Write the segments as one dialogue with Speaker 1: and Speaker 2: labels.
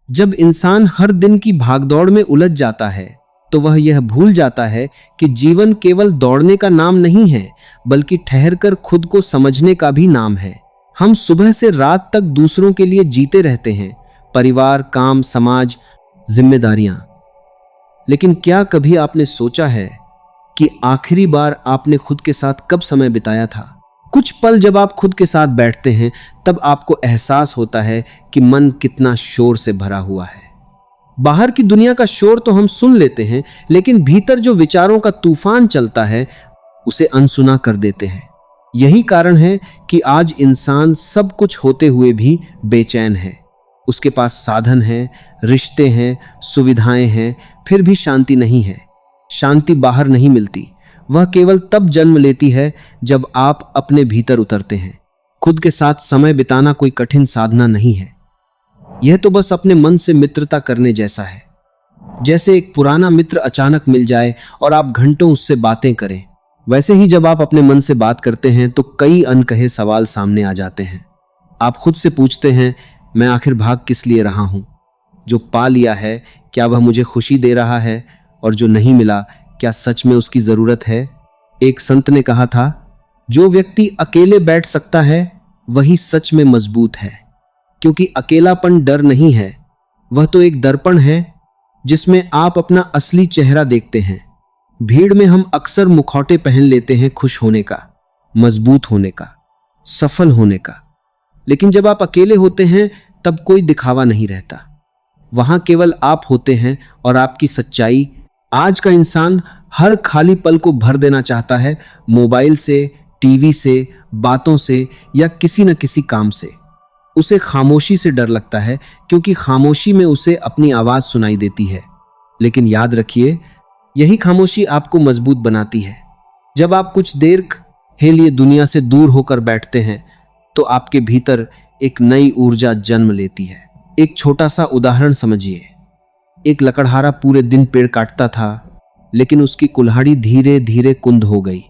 Speaker 1: जब इंसान हर दिन की भागदौड़ में उलझ जाता है तो वह यह भूल जाता है कि जीवन केवल दौड़ने का नाम नहीं है, बल्कि ठहरकर खुद को समझने का भी नाम है। हम सुबह से रात तक दूसरों के लिए जीते रहते हैं, परिवार, काम, समाज, जिम्मेदारियां। लेकिन क्या कभी आपने सोचा है कि आखिरी बार आपने खुद के साथ कब समय बिताया था? कुछ पल जब आप खुद के साथ बैठते हैं, तब आपको एहसास होता है कि मन कितना शोर से भरा हुआ है। बाहर की दुनिया का शोर तो हम सुन लेते हैं, लेकिन भीतर जो विचारों का तूफान चलता है, उसे अनसुना कर देते हैं। यही कारण है कि आज इंसान सब कुछ होते हुए भी बेचैन है। उसके पास साधन है, रिश्ते हैं, सुविधाएं हैं, फिर भी शांति नहीं है। शांति बाहर नहीं मिलती, वह केवल तब जन्म लेती है जब आप अपने भीतर उतरते हैं। खुद के साथ समय बिताना कोई कठिन साधना नहीं है, यह तो बस अपने मन से मित्रता करने जैसा है। जैसे एक पुराना मित्र अचानक मिल जाए और आप घंटों उससे बातें करें, वैसे ही जब आप अपने मन से बात करते हैं तो कई अनकहे सवाल सामने आ जाते हैं। आप खुद से पूछते हैं, मैं आखिर भाग किस लिए रहा हूं? जो पा लिया है, क्या वह मुझे खुशी दे रहा है? और जो नहीं मिला, क्या सच में उसकी जरूरत है? एक संत ने कहा था, जो व्यक्ति अकेले बैठ सकता है वही सच में मजबूत है। क्योंकि अकेलापन डर नहीं है, वह तो एक दर्पण है जिसमें आप अपना असली चेहरा देखते हैं। भीड़ में हम अक्सर मुखौटे पहन लेते हैं खुश होने का, मजबूत होने का, सफल होने का। लेकिन जब आप अकेले होते हैं तब कोई दिखावा नहीं रहता। वहां केवल आप होते हैं और आपकी सच्चाई। आज का इंसान हर खाली पल को भर देना चाहता है, मोबाइल से, टीवी से, बातों से या किसी न किसी काम से। उसे खामोशी से डर लगता है, क्योंकि खामोशी में उसे अपनी आवाज सुनाई देती है। लेकिन याद रखिए, यही खामोशी आपको मजबूत बनाती है। जब आप कुछ देर के लिए दुनिया से दूर होकर बैठते हैं तो आपके भीतर एक नई ऊर्जा जन्म लेती है। एक छोटा सा उदाहरण समझिए। एक लकड़हारा पूरे दिन पेड़ काटता था, लेकिन उसकी कुल्हाड़ी धीरे धीरे कुंद हो गई।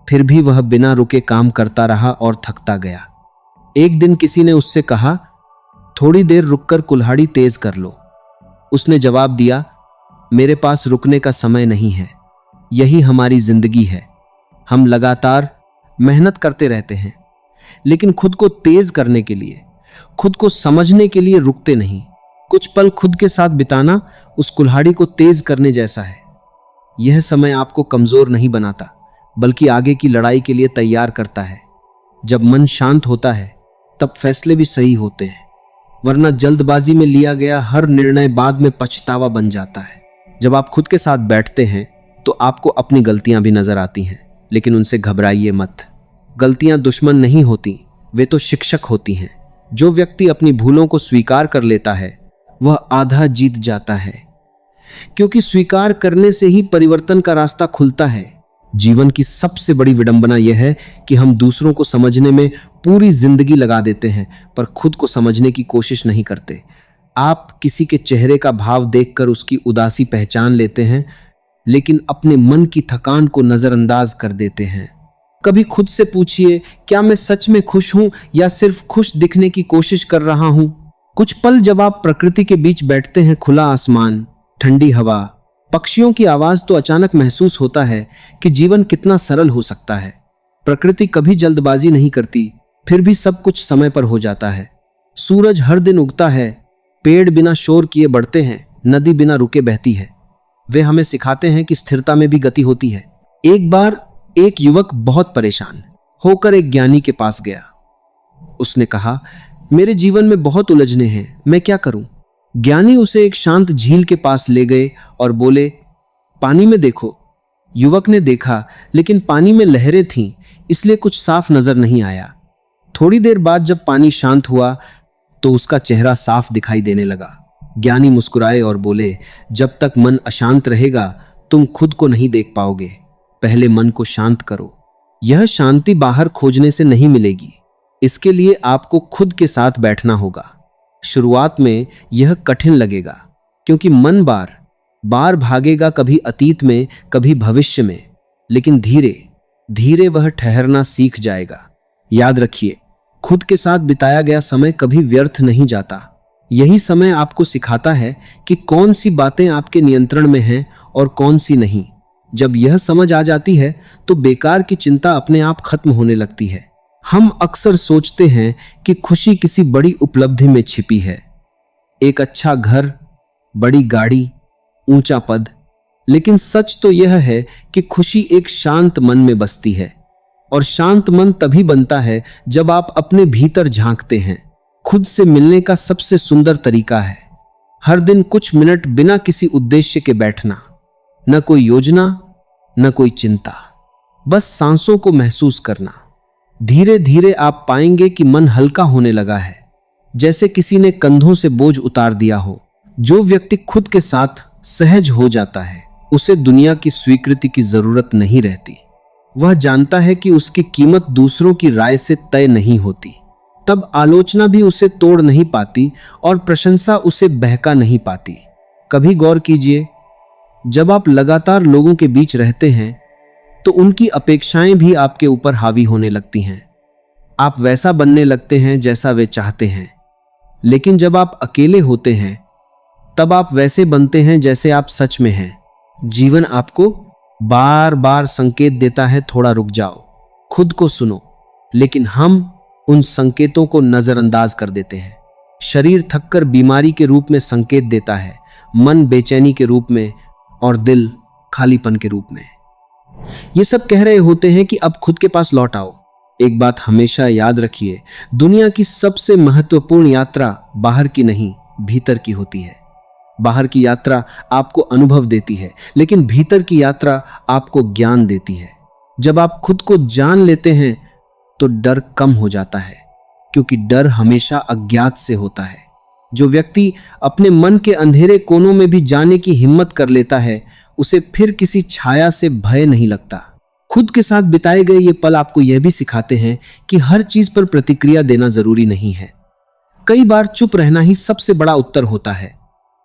Speaker 1: फिर भी वह बिना रुके काम करता रहा और थकता गया। एक दिन किसी ने उससे कहा, थोड़ी देर रुककर कुल्हाड़ी तेज कर लो। उसने जवाब दिया, मेरे पास रुकने का समय नहीं है। यही हमारी जिंदगी है। हम लगातार मेहनत करते रहते हैं, लेकिन खुद को तेज करने के लिए, खुद को समझने के लिए रुकते नहीं। कुछ पल खुद के साथ बिताना उस कुल्हाड़ी को तेज करने जैसा है। यह समय आपको कमजोर नहीं बनाता, बल्कि आगे की लड़ाई के लिए तैयार करता है। जब मन शांत होता है तब फैसले भी सही होते हैं, वरना जल्दबाजी में लिया गया हर निर्णय बाद में पछतावा बन जाता है। जब आप खुद के साथ बैठते हैं तो आपको अपनी गलतियां भी नजर आती हैं, लेकिन उनसे घबराइए मत। गलतियां दुश्मन नहीं होती, वे तो शिक्षक होती हैं। जो व्यक्ति अपनी भूलों को स्वीकार कर लेता है वह आधा जीत जाता है, क्योंकि स्वीकार करने से ही परिवर्तन का रास्ता खुलता है। जीवन की सबसे बड़ी विडंबना यह है कि हम दूसरों को समझने में पूरी जिंदगी लगा देते हैं, पर खुद को समझने की कोशिश नहीं करते। आप किसी के चेहरे का भाव देखकर उसकी उदासी पहचान लेते हैं, लेकिन अपने मन की थकान को नजरअंदाज कर देते हैं। कभी खुद से पूछिए, क्या मैं सच में खुश हूं या सिर्फ खुश दिखने की कोशिश कर रहा हूं? कुछ पल जब आप प्रकृति के बीच बैठते हैं, खुला आसमान, ठंडी हवा, पक्षियों की आवाज, तो अचानक महसूस होता है कि जीवन कितना सरल हो सकता है। प्रकृति कभी जल्दबाजी नहीं करती, फिर भी सब कुछ समय पर हो जाता है। सूरज हर दिन उगता है, पेड़ बिना शोर किए बढ़ते हैं, नदी बिना रुके बहती है। वे हमें सिखाते हैं कि स्थिरता में भी गति होती है। एक बार एक युवक बहुत परेशान होकर एक ज्ञानी के पास गया। उसने कहा, मेरे जीवन में बहुत उलझने हैं, मैं क्या करूं? ज्ञानी उसे एक शांत झील के पास ले गए और बोले, पानी में देखो। युवक ने देखा, लेकिन पानी में लहरें थीं, इसलिए कुछ साफ नजर नहीं आया। थोड़ी देर बाद जब पानी शांत हुआ तो उसका चेहरा साफ दिखाई देने लगा। ज्ञानी मुस्कुराए और बोले, जब तक मन अशांत रहेगा तुम खुद को नहीं देख पाओगे। पहले मन को शांत करो। यह शांति बाहर खोजने से नहीं मिलेगी, इसके लिए आपको खुद के साथ बैठना होगा। शुरुआत में यह कठिन लगेगा, क्योंकि मन बार बार भागेगा, कभी अतीत में, कभी भविष्य में। लेकिन धीरे धीरे वह ठहरना सीख जाएगा। याद रखिए, खुद के साथ बिताया गया समय कभी व्यर्थ नहीं जाता। यही समय आपको सिखाता है कि कौन सी बातें आपके नियंत्रण में हैं और कौन सी नहीं। जब यह समझ आ जाती है तो बेकार की चिंता अपने आप खत्म होने लगती है। हम अक्सर सोचते हैं कि खुशी किसी बड़ी उपलब्धि में छिपी है, एक अच्छा घर, बड़ी गाड़ी, ऊंचा पद। लेकिन सच तो यह है कि खुशी एक शांत मन में बसती है, और शांत मन तभी बनता है जब आप अपने भीतर झांकते हैं। खुद से मिलने का सबसे सुंदर तरीका है हर दिन कुछ मिनट बिना किसी उद्देश्य के बैठना। न कोई योजना, न कोई चिंता, बस सांसों को महसूस करना। धीरे धीरे आप पाएंगे कि मन हल्का होने लगा है, जैसे किसी ने कंधों से बोझ उतार दिया हो। जो व्यक्ति खुद के साथ सहज हो जाता है, उसे दुनिया की स्वीकृति की जरूरत नहीं रहती। वह जानता है कि उसकी कीमत दूसरों की राय से तय नहीं होती। तब आलोचना भी उसे तोड़ नहीं पाती और प्रशंसा उसे बहका नहीं पाती। कभी गौर कीजिए, जब आप लगातार लोगों के बीच रहते हैं तो उनकी अपेक्षाएं भी आपके ऊपर हावी होने लगती हैं। आप वैसा बनने लगते हैं जैसा वे चाहते हैं। लेकिन जब आप अकेले होते हैं तब आप वैसे बनते हैं जैसे आप सच में हैं। जीवन आपको बार बार संकेत देता है, थोड़ा रुक जाओ, खुद को सुनो। लेकिन हम उन संकेतों को नजरअंदाज कर देते हैं। शरीर थककर बीमारी के रूप में संकेत देता है, मन बेचैनी के रूप में, और दिल खालीपन के रूप में। ये सब कह रहे होते हैं कि अब खुद के पास लौट आओ। एक बात हमेशा याद रखिए, दुनिया की सबसे महत्वपूर्ण यात्रा बाहर की नहीं, भीतर की होती है। बाहर की यात्रा आपको अनुभव देती है, लेकिन भीतर की यात्रा आपको ज्ञान देती है। जब आप खुद को जान लेते हैं तो डर कम हो जाता है, क्योंकि डर हमेशा अज्ञात से होता है। जो व्यक्ति अपने मन के अंधेरे कोनों में भी जाने की हिम्मत कर लेता है, उसे फिर किसी छाया से भय नहीं लगता। खुद के साथ बिताए गए ये पल आपको यह भी सिखाते हैं कि हर चीज पर प्रतिक्रिया देना जरूरी नहीं है। कई बार चुप रहना ही सबसे बड़ा उत्तर होता है।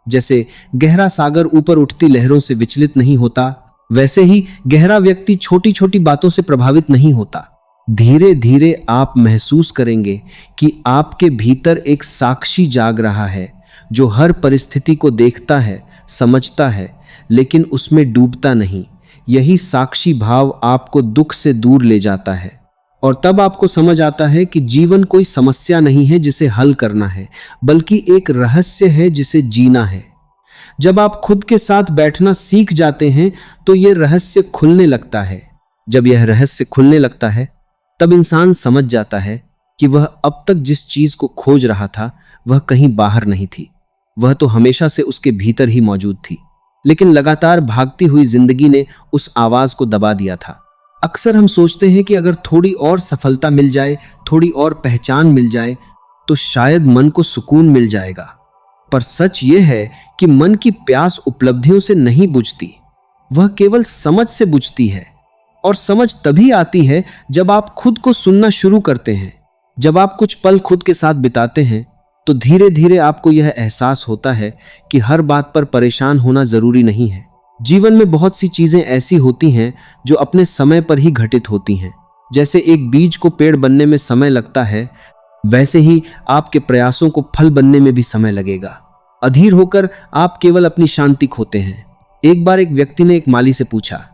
Speaker 1: जैसे गहरा सागर ऊपर उठती लहरों से विचलित नहीं होता, वैसे ही गहरा व्यक्ति छोटी छोटी बातों से प्रभावित नहीं होता। धीरे धीरे आप महसूस करेंगे कि आपके भीतर एक साक्षी जाग रहा है, जो हर परिस्थिति को देखता है, समझता है, लेकिन उसमें डूबता नहीं। यही साक्षी भाव आपको दुख से दूर ले जाता है, और तब आपको समझ आता है कि जीवन कोई समस्या नहीं है जिसे हल करना है, बल्कि एक रहस्य है जिसे जीना है। जब आप खुद के साथ बैठना सीख जाते हैं तो यह रहस्य खुलने लगता है। जब यह रहस्य खुलने लगता है तब इंसान समझ जाता है कि वह अब तक जिस चीज को खोज रहा था वह कहीं बाहर नहीं थी, वह तो हमेशा से उसके भीतर ही मौजूद थी। लेकिन लगातार भागती हुई जिंदगी ने उस आवाज को दबा दिया था। अक्सर हम सोचते हैं कि अगर थोड़ी और सफलता मिल जाए, थोड़ी और पहचान मिल जाए, तो शायद मन को सुकून मिल जाएगा। पर सच यह है कि मन की प्यास उपलब्धियों से नहीं बुझती, वह केवल समझ से बुझती है। और समझ तभी आती है जब आप खुद को सुनना शुरू करते हैं। जब आप कुछ पल खुद के साथ बिताते हैं तो धीरे धीरे आपको यह एहसास होता है कि हर बात पर परेशान होना जरूरी नहीं है। जीवन में बहुत सी चीजें ऐसी होती हैं जो अपने समय पर ही घटित होती हैं। जैसे एक बीज को पेड़ बनने में समय लगता है, वैसे ही आपके प्रयासों को फल बनने में भी समय लगेगा। अधीर होकर आप केवल अपनी शांति खोते हैं। एक बार एक व्यक्ति ने एक माली से पूछा,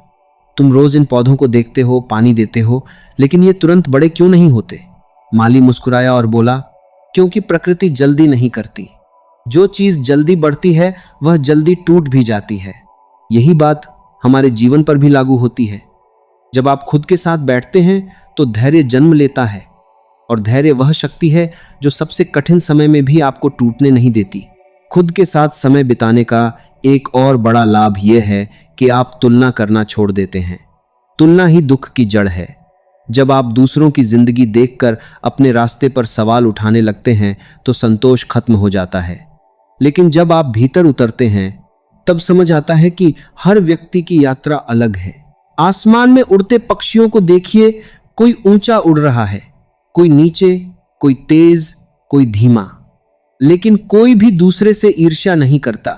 Speaker 1: तुम रोज इन पौधों को देखते हो, पानी देते हो, लेकिन ये तुरंत बड़े क्यों नहीं होते? माली मुस्कुराया और बोला, क्योंकि प्रकृति जल्दी नहीं करती। जो चीज जल्दी बढ़ती है वह जल्दी टूट भी जाती है। यही बात हमारे जीवन पर भी लागू होती है। जब आप खुद के साथ बैठते हैं तो धैर्य जन्म लेता है, और धैर्य वह शक्ति है जो सबसे कठिन समय में भी आपको टूटने नहीं देती। खुद के साथ समय बिताने का एक और बड़ा लाभ यह है कि आप तुलना करना छोड़ देते हैं। तुलना ही दुख की जड़ है। जब आप दूसरों की जिंदगी देखकर अपने रास्ते पर सवाल उठाने लगते हैं तो संतोष खत्म हो जाता है। लेकिन जब आप भीतर उतरते हैं तब समझ आता है कि हर व्यक्ति की यात्रा अलग है। आसमान में उड़ते पक्षियों को देखिए, कोई ऊंचा उड़ रहा है, कोई नीचे, कोई तेज, कोई धीमा, लेकिन कोई भी दूसरे से ईर्ष्या नहीं करता,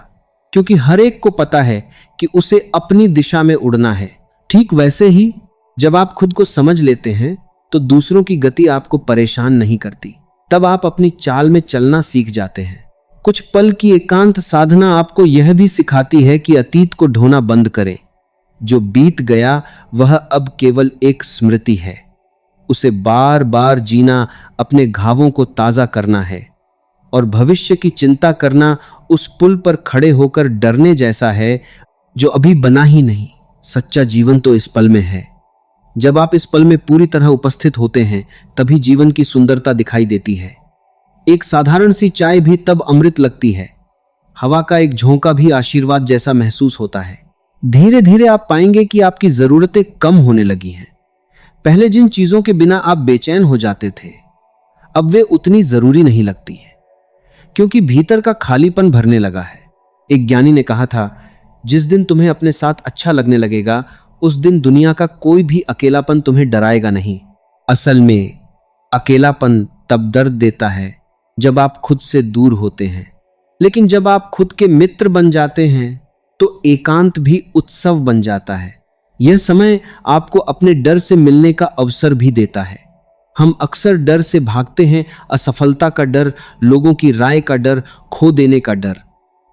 Speaker 1: क्योंकि हर एक को पता है कि उसे अपनी दिशा में उड़ना है। ठीक वैसे ही जब आप खुद को समझ लेते हैं तो दूसरों की गति आपको परेशान नहीं करती। तब आप अपनी चाल में चलना सीख जाते हैं। कुछ पल की एकांत साधना आपको यह भी सिखाती है कि अतीत को ढोना बंद करें। जो बीत गया वह अब केवल एक स्मृति है। उसे बार बार जीना अपने घावों को ताजा करना है, और भविष्य की चिंता करना उस पुल पर खड़े होकर डरने जैसा है जो अभी बना ही नहीं। सच्चा जीवन तो इस पल में है। जब आप इस पल में पूरी तरह उपस्थित होते हैं तभी जीवन की सुंदरता दिखाई देती है। एक साधारण सी चाय भी तब अमृत लगती है। हवा का एक झोंका भी आशीर्वाद जैसा महसूस होता है। धीरे धीरे आप पाएंगे कि आपकी जरूरतें कम होने लगी हैं। पहले जिन चीजों के बिना आप बेचैन हो जाते थे अब वे उतनी जरूरी नहीं लगती हैं, क्योंकि भीतर का खालीपन भरने लगा है। एक ज्ञानी ने कहा था, जिस दिन तुम्हें अपने साथ अच्छा लगने लगेगा उस दिन दुनिया का कोई भी अकेलापन तुम्हें डराएगा नहीं। असल में अकेलापन तब दर्द देता है जब आप खुद से दूर होते हैं, लेकिन जब आप खुद के मित्र बन जाते हैं तो एकांत भी उत्सव बन जाता है। यह समय आपको अपने डर से मिलने का अवसर भी देता है। हम अक्सर डर से भागते हैं, असफलता का डर, लोगों की राय का डर, खो देने का डर।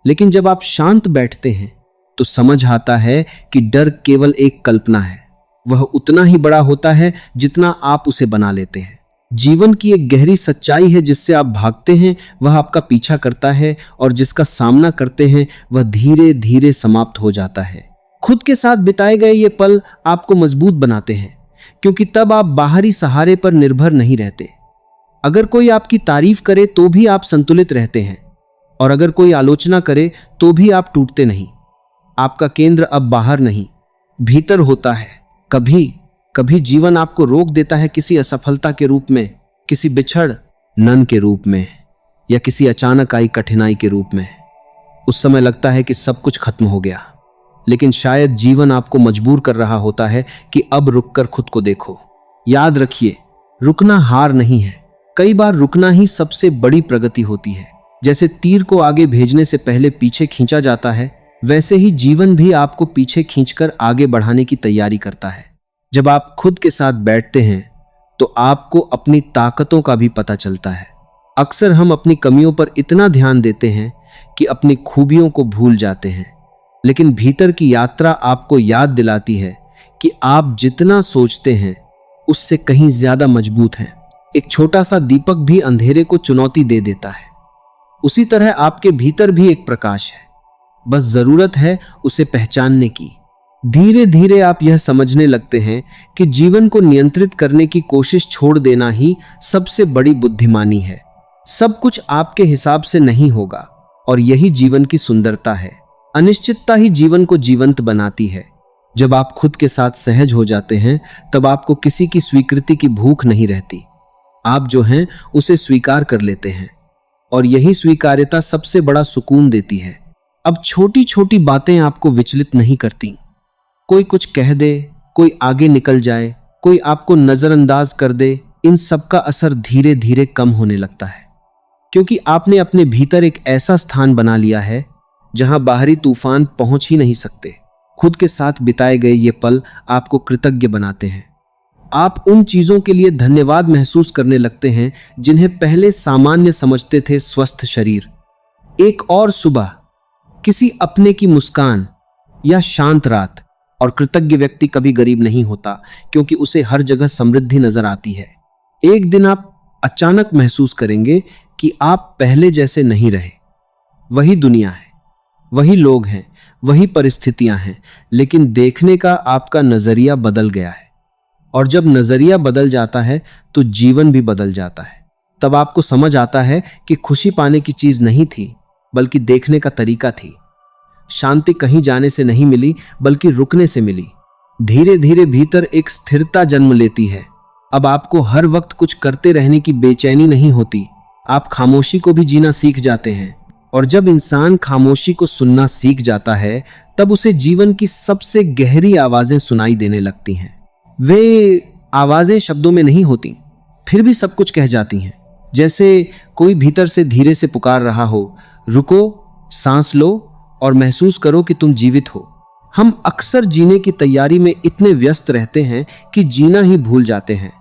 Speaker 1: लेकिन जब आप शांत बैठते हैं तो समझ आता है कि डर केवल एक कल्पना है। वह उतना ही बड़ा होता है जितना आप उसे बना लेते हैं। जीवन की एक गहरी सच्चाई है, जिससे आप भागते हैं वह आपका पीछा करता है, और जिसका सामना करते हैं वह धीरे धीरे समाप्त हो जाता है। खुद के साथ बिताए गए ये पल आपको मजबूत बनाते हैं, क्योंकि तब आप बाहरी सहारे पर निर्भर नहीं रहते। अगर कोई आपकी तारीफ करे तो भी आप संतुलित रहते हैं, और अगर कोई आलोचना करे तो भी आप टूटते नहीं। आपका केंद्र अब बाहर नहीं, भीतर होता है। कभी कभी जीवन आपको रोक देता है, किसी असफलता के रूप में, किसी बिछड़न के रूप में, या किसी अचानक आई कठिनाई के रूप में। उस समय लगता है कि सब कुछ खत्म हो गया, लेकिन शायद जीवन आपको मजबूर कर रहा होता है कि अब रुककर खुद को देखो। याद रखिए, रुकना हार नहीं है। कई बार रुकना ही सबसे बड़ी प्रगति होती है। जैसे तीर को आगे भेजने से पहले पीछे खींचा जाता है, वैसे ही जीवन भी आपको पीछे खींचकर आगे बढ़ाने की तैयारी करता है। जब आप खुद के साथ बैठते हैं तो आपको अपनी ताकतों का भी पता चलता है। अक्सर हम अपनी कमियों पर इतना ध्यान देते हैं कि अपनी खूबियों को भूल जाते हैं, लेकिन भीतर की यात्रा आपको याद दिलाती है कि आप जितना सोचते हैं उससे कहीं ज्यादा मजबूत हैं। एक छोटा सा दीपक भी अंधेरे को चुनौती दे देता है। उसी तरह आपके भीतर भी एक प्रकाश है, बस जरूरत है उसे पहचानने की। धीरे धीरे आप यह समझने लगते हैं कि जीवन को नियंत्रित करने की कोशिश छोड़ देना ही सबसे बड़ी बुद्धिमानी है। सब कुछ आपके हिसाब से नहीं होगा, और यही जीवन की सुंदरता है। अनिश्चितता ही जीवन को जीवंत बनाती है। जब आप खुद के साथ सहज हो जाते हैं तब आपको किसी की स्वीकृति की भूख नहीं रहती। आप जो हैं उसे स्वीकार कर लेते हैं, और यही स्वीकार्यता सबसे बड़ा सुकून देती है। अब छोटी छोटी बातें आपको विचलित नहीं करती। कोई कुछ कह दे, कोई आगे निकल जाए, कोई आपको नजरअंदाज कर दे, इन सब का असर धीरे धीरे कम होने लगता है, क्योंकि आपने अपने भीतर एक ऐसा स्थान बना लिया है जहां बाहरी तूफान पहुंच ही नहीं सकते। खुद के साथ बिताए गए ये पल आपको कृतज्ञ बनाते हैं। आप उन चीजों के लिए धन्यवाद महसूस करने लगते हैं जिन्हें पहले सामान्य समझते थे। स्वस्थ शरीर, एक और सुबह, किसी अपने की मुस्कान, या शांत रात। और कृतज्ञ व्यक्ति कभी गरीब नहीं होता, क्योंकि उसे हर जगह समृद्धि नजर आती है। एक दिन आप अचानक महसूस करेंगे कि आप पहले जैसे नहीं रहे। वही दुनिया है, वही लोग हैं, वही परिस्थितियां हैं, लेकिन देखने का आपका नजरिया बदल गया है। और जब नजरिया बदल जाता है तो जीवन भी बदल जाता है। तब आपको समझ आता है कि खुशी पाने की चीज नहीं थी, बल्कि देखने का तरीका थी। शांति कहीं जाने से नहीं मिली, बल्कि रुकने से मिली। धीरे धीरे भीतर एक स्थिरता जन्म लेती है। अब आपको हर वक्त कुछ करते रहने की बेचैनी नहीं होती। आप खामोशी को भी जीना सीख जाते हैं, और जब इंसान खामोशी को सुनना सीख जाता है तब उसे जीवन की सबसे गहरी आवाजें सुनाई देने लगती हैं। वे आवाजें शब्दों में नहीं होती, फिर भी सब कुछ कह जाती हैं। जैसे कोई भीतर से धीरे से पुकार रहा हो, रुको, सांस लो और महसूस करो कि तुम जीवित हो। हम अक्सर जीने की तैयारी में इतने व्यस्त रहते हैं कि जीना ही भूल जाते हैं।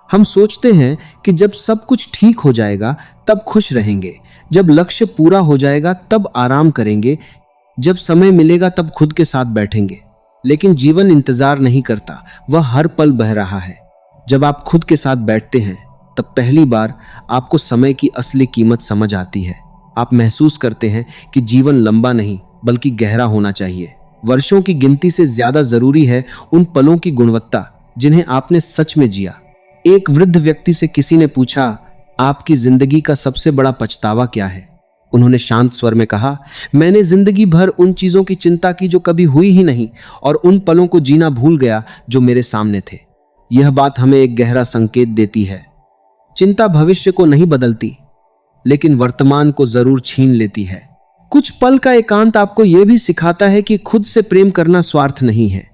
Speaker 1: हम सोचते हैं कि जब सब कुछ ठीक हो जाएगा तब खुश रहेंगे, जब लक्ष्य पूरा हो जाएगा तब आराम करेंगे, जब समय मिलेगा तब खुद के साथ बैठेंगे। लेकिन जीवन इंतजार नहीं करता, वह हर पल बह रहा है। जब आप खुद के साथ बैठते हैं तब पहली बार आपको समय की असली कीमत समझ आती है। आप महसूस करते हैं कि जीवन लंबा नहीं बल्कि गहरा होना चाहिए। वर्षों की गिनती से ज्यादा जरूरी है उन पलों की गुणवत्ता जिन्हें आपने सच में जिया। एक वृद्ध व्यक्ति से किसी ने पूछा, आपकी जिंदगी का सबसे बड़ा पछतावा क्या है? उन्होंने शांत स्वर में कहा, मैंने जिंदगी भर उन चीजों की चिंता की जो कभी हुई ही नहीं और उन पलों को जीना भूल गया जो मेरे सामने थे। यह बात हमें एक गहरा संकेत देती है। चिंता भविष्य को नहीं बदलती, लेकिन वर्तमान को जरूर छीन लेती है। कुछ पल का एकांत आपको यह भी सिखाता है कि खुद से प्रेम करना स्वार्थ नहीं है।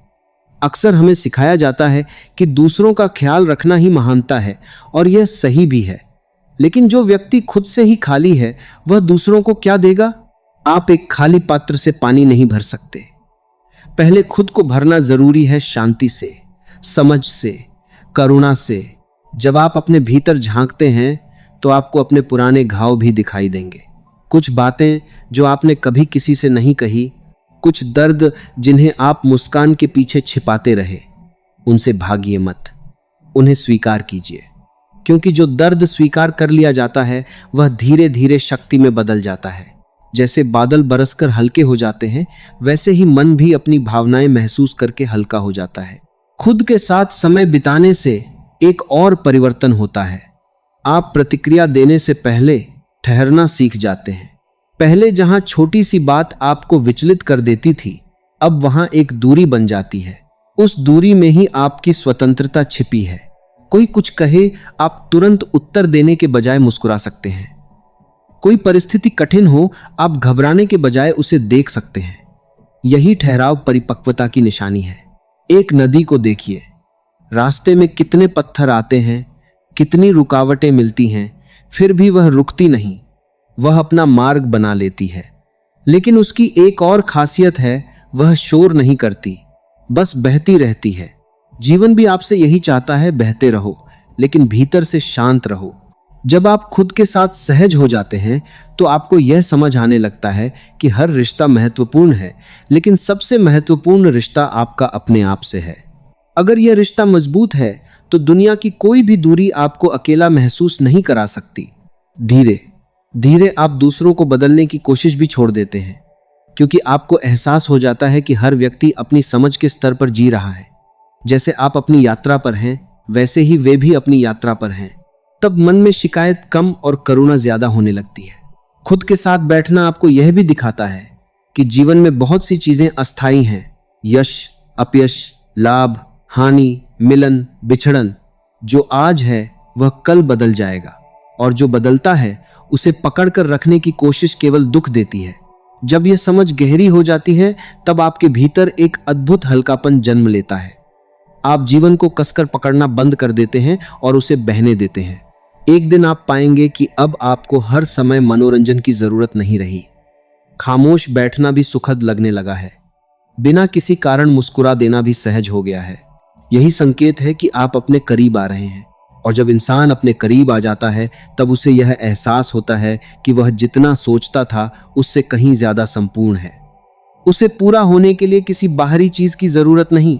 Speaker 1: अक्सर हमें सिखाया जाता है कि दूसरों का ख्याल रखना ही महानता है, और यह सही भी है। लेकिन जो व्यक्ति खुद से ही खाली है, वह दूसरों को क्या देगा? आप एक खाली पात्र से पानी नहीं भर सकते। पहले खुद को भरना जरूरी है, शांति से, समझ से, करुणा से। जब आप अपने भीतर झांकते हैं तो आपको अपने पुराने घाव भी दिखाई देंगे। कुछ बातें जो आपने कभी किसी से नहीं कही, कुछ दर्द जिन्हें आप मुस्कान के पीछे छिपाते रहे, उनसे भागिए मत, उन्हें स्वीकार कीजिए। क्योंकि जो दर्द स्वीकार कर लिया जाता है वह धीरे धीरे शक्ति में बदल जाता है। जैसे बादल बरसकर हल्के हो जाते हैं, वैसे ही मन भी अपनी भावनाएं महसूस करके हल्का हो जाता है। खुद के साथ समय बिताने से एक और परिवर्तन होता है। आप प्रतिक्रिया देने से पहले ठहरना सीख जाते हैं। पहले जहां छोटी सी बात आपको विचलित कर देती थी, अब वहां एक दूरी बन जाती है। उस दूरी में ही आपकी स्वतंत्रता छिपी है। कोई कुछ कहे, आप तुरंत उत्तर देने के बजाय मुस्कुरा सकते हैं। कोई परिस्थिति कठिन हो, आप घबराने के बजाय उसे देख सकते हैं। यही ठहराव परिपक्वता की निशानी है। एक नदी को देखिए, रास्ते में कितने पत्थर आते हैं, कितनी रुकावटें मिलती हैं, फिर भी वह रुकती नहीं, वह अपना मार्ग बना लेती है। लेकिन उसकी एक और खासियत है, वह शोर नहीं करती, बस बहती रहती है। जीवन भी आपसे यही चाहता है, बहते रहो, लेकिन भीतर से शांत रहो। जब आप खुद के साथ सहज हो जाते हैं तो आपको यह समझ आने लगता है कि हर रिश्ता महत्वपूर्ण है, लेकिन सबसे महत्वपूर्ण रिश्ता आपका अपने आप से है। अगर यह रिश्ता मजबूत है तो दुनिया की कोई भी दूरी आपको अकेला महसूस नहीं करा सकती। धीरे धीरे आप दूसरों को बदलने की कोशिश भी छोड़ देते हैं, क्योंकि आपको एहसास हो जाता है कि हर व्यक्ति अपनी समझ के स्तर पर जी रहा है। जैसे आप अपनी यात्रा पर हैं, वैसे ही वे भी अपनी यात्रा पर हैं। तब मन में शिकायत कम और करुणा ज्यादा होने लगती है। खुद के साथ बैठना आपको यह भी दिखाता है कि जीवन में बहुत सी चीजें अस्थायी हैं। यश, अपयश, लाभ, हानि, मिलन, बिछड़न। जो आज है वह कल बदल जाएगा, और जो बदलता है उसे पकड़कर रखने की कोशिश केवल दुख देती है। जब यह समझ गहरी हो जाती है तब आपके भीतर एक अद्भुत हल्कापन जन्म लेता है। आप जीवन को कसकर पकड़ना बंद कर देते हैं और उसे बहने देते हैं। एक दिन आप पाएंगे कि अब आपको हर समय मनोरंजन की जरूरत नहीं रही। खामोश बैठना भी सुखद लगने लगा है। बिना किसी कारण मुस्कुरा देना भी सहज हो गया है। यही संकेत है कि आप अपने करीब आ रहे हैं। और जब इंसान अपने करीब आ जाता है तब उसे यह एहसास होता है कि वह जितना सोचता था उससे कहीं ज्यादा संपूर्ण है। उसे पूरा होने के लिए किसी बाहरी चीज की जरूरत नहीं।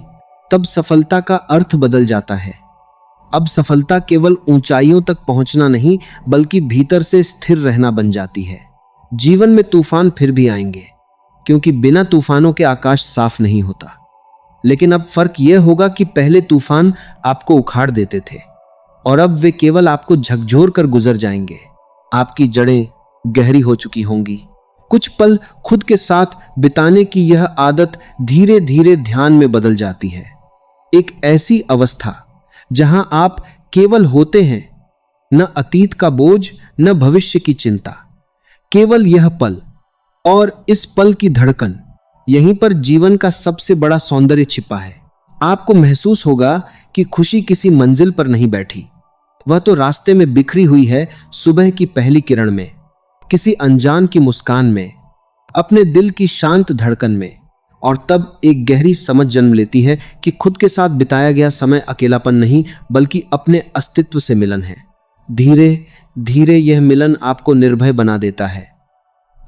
Speaker 1: तब सफलता का अर्थ बदल जाता है। अब सफलता केवल ऊंचाइयों तक पहुंचना नहीं, बल्कि भीतर से स्थिर रहना बन जाती है। जीवन में तूफान फिर भी आएंगे, क्योंकि बिना तूफानों के आकाश साफ नहीं होता। लेकिन अब फर्क यह होगा कि पहले तूफान आपको उखाड़ देते थे, और अब वे केवल आपको झकझोर कर गुजर जाएंगे। आपकी जड़ें गहरी हो चुकी होंगी। कुछ पल खुद के साथ बिताने की यह आदत धीरे धीरे ध्यान में बदल जाती है। एक ऐसी अवस्था जहां आप केवल होते हैं, न अतीत का बोझ, न भविष्य की चिंता, केवल यह पल और इस पल की धड़कन। यहीं पर जीवन का सबसे बड़ा सौंदर्य छिपा है। आपको महसूस होगा कि खुशी किसी मंजिल पर नहीं बैठी, वह तो रास्ते में बिखरी हुई है, सुबह की पहली किरण में, किसी अनजान की मुस्कान में, अपने दिल की शांत धड़कन में। और तब एक गहरी समझ जन्म लेती है कि खुद के साथ बिताया गया समय अकेलापन नहीं बल्कि अपने अस्तित्व से मिलन है। धीरे धीरे यह मिलन आपको निर्भय बना देता है।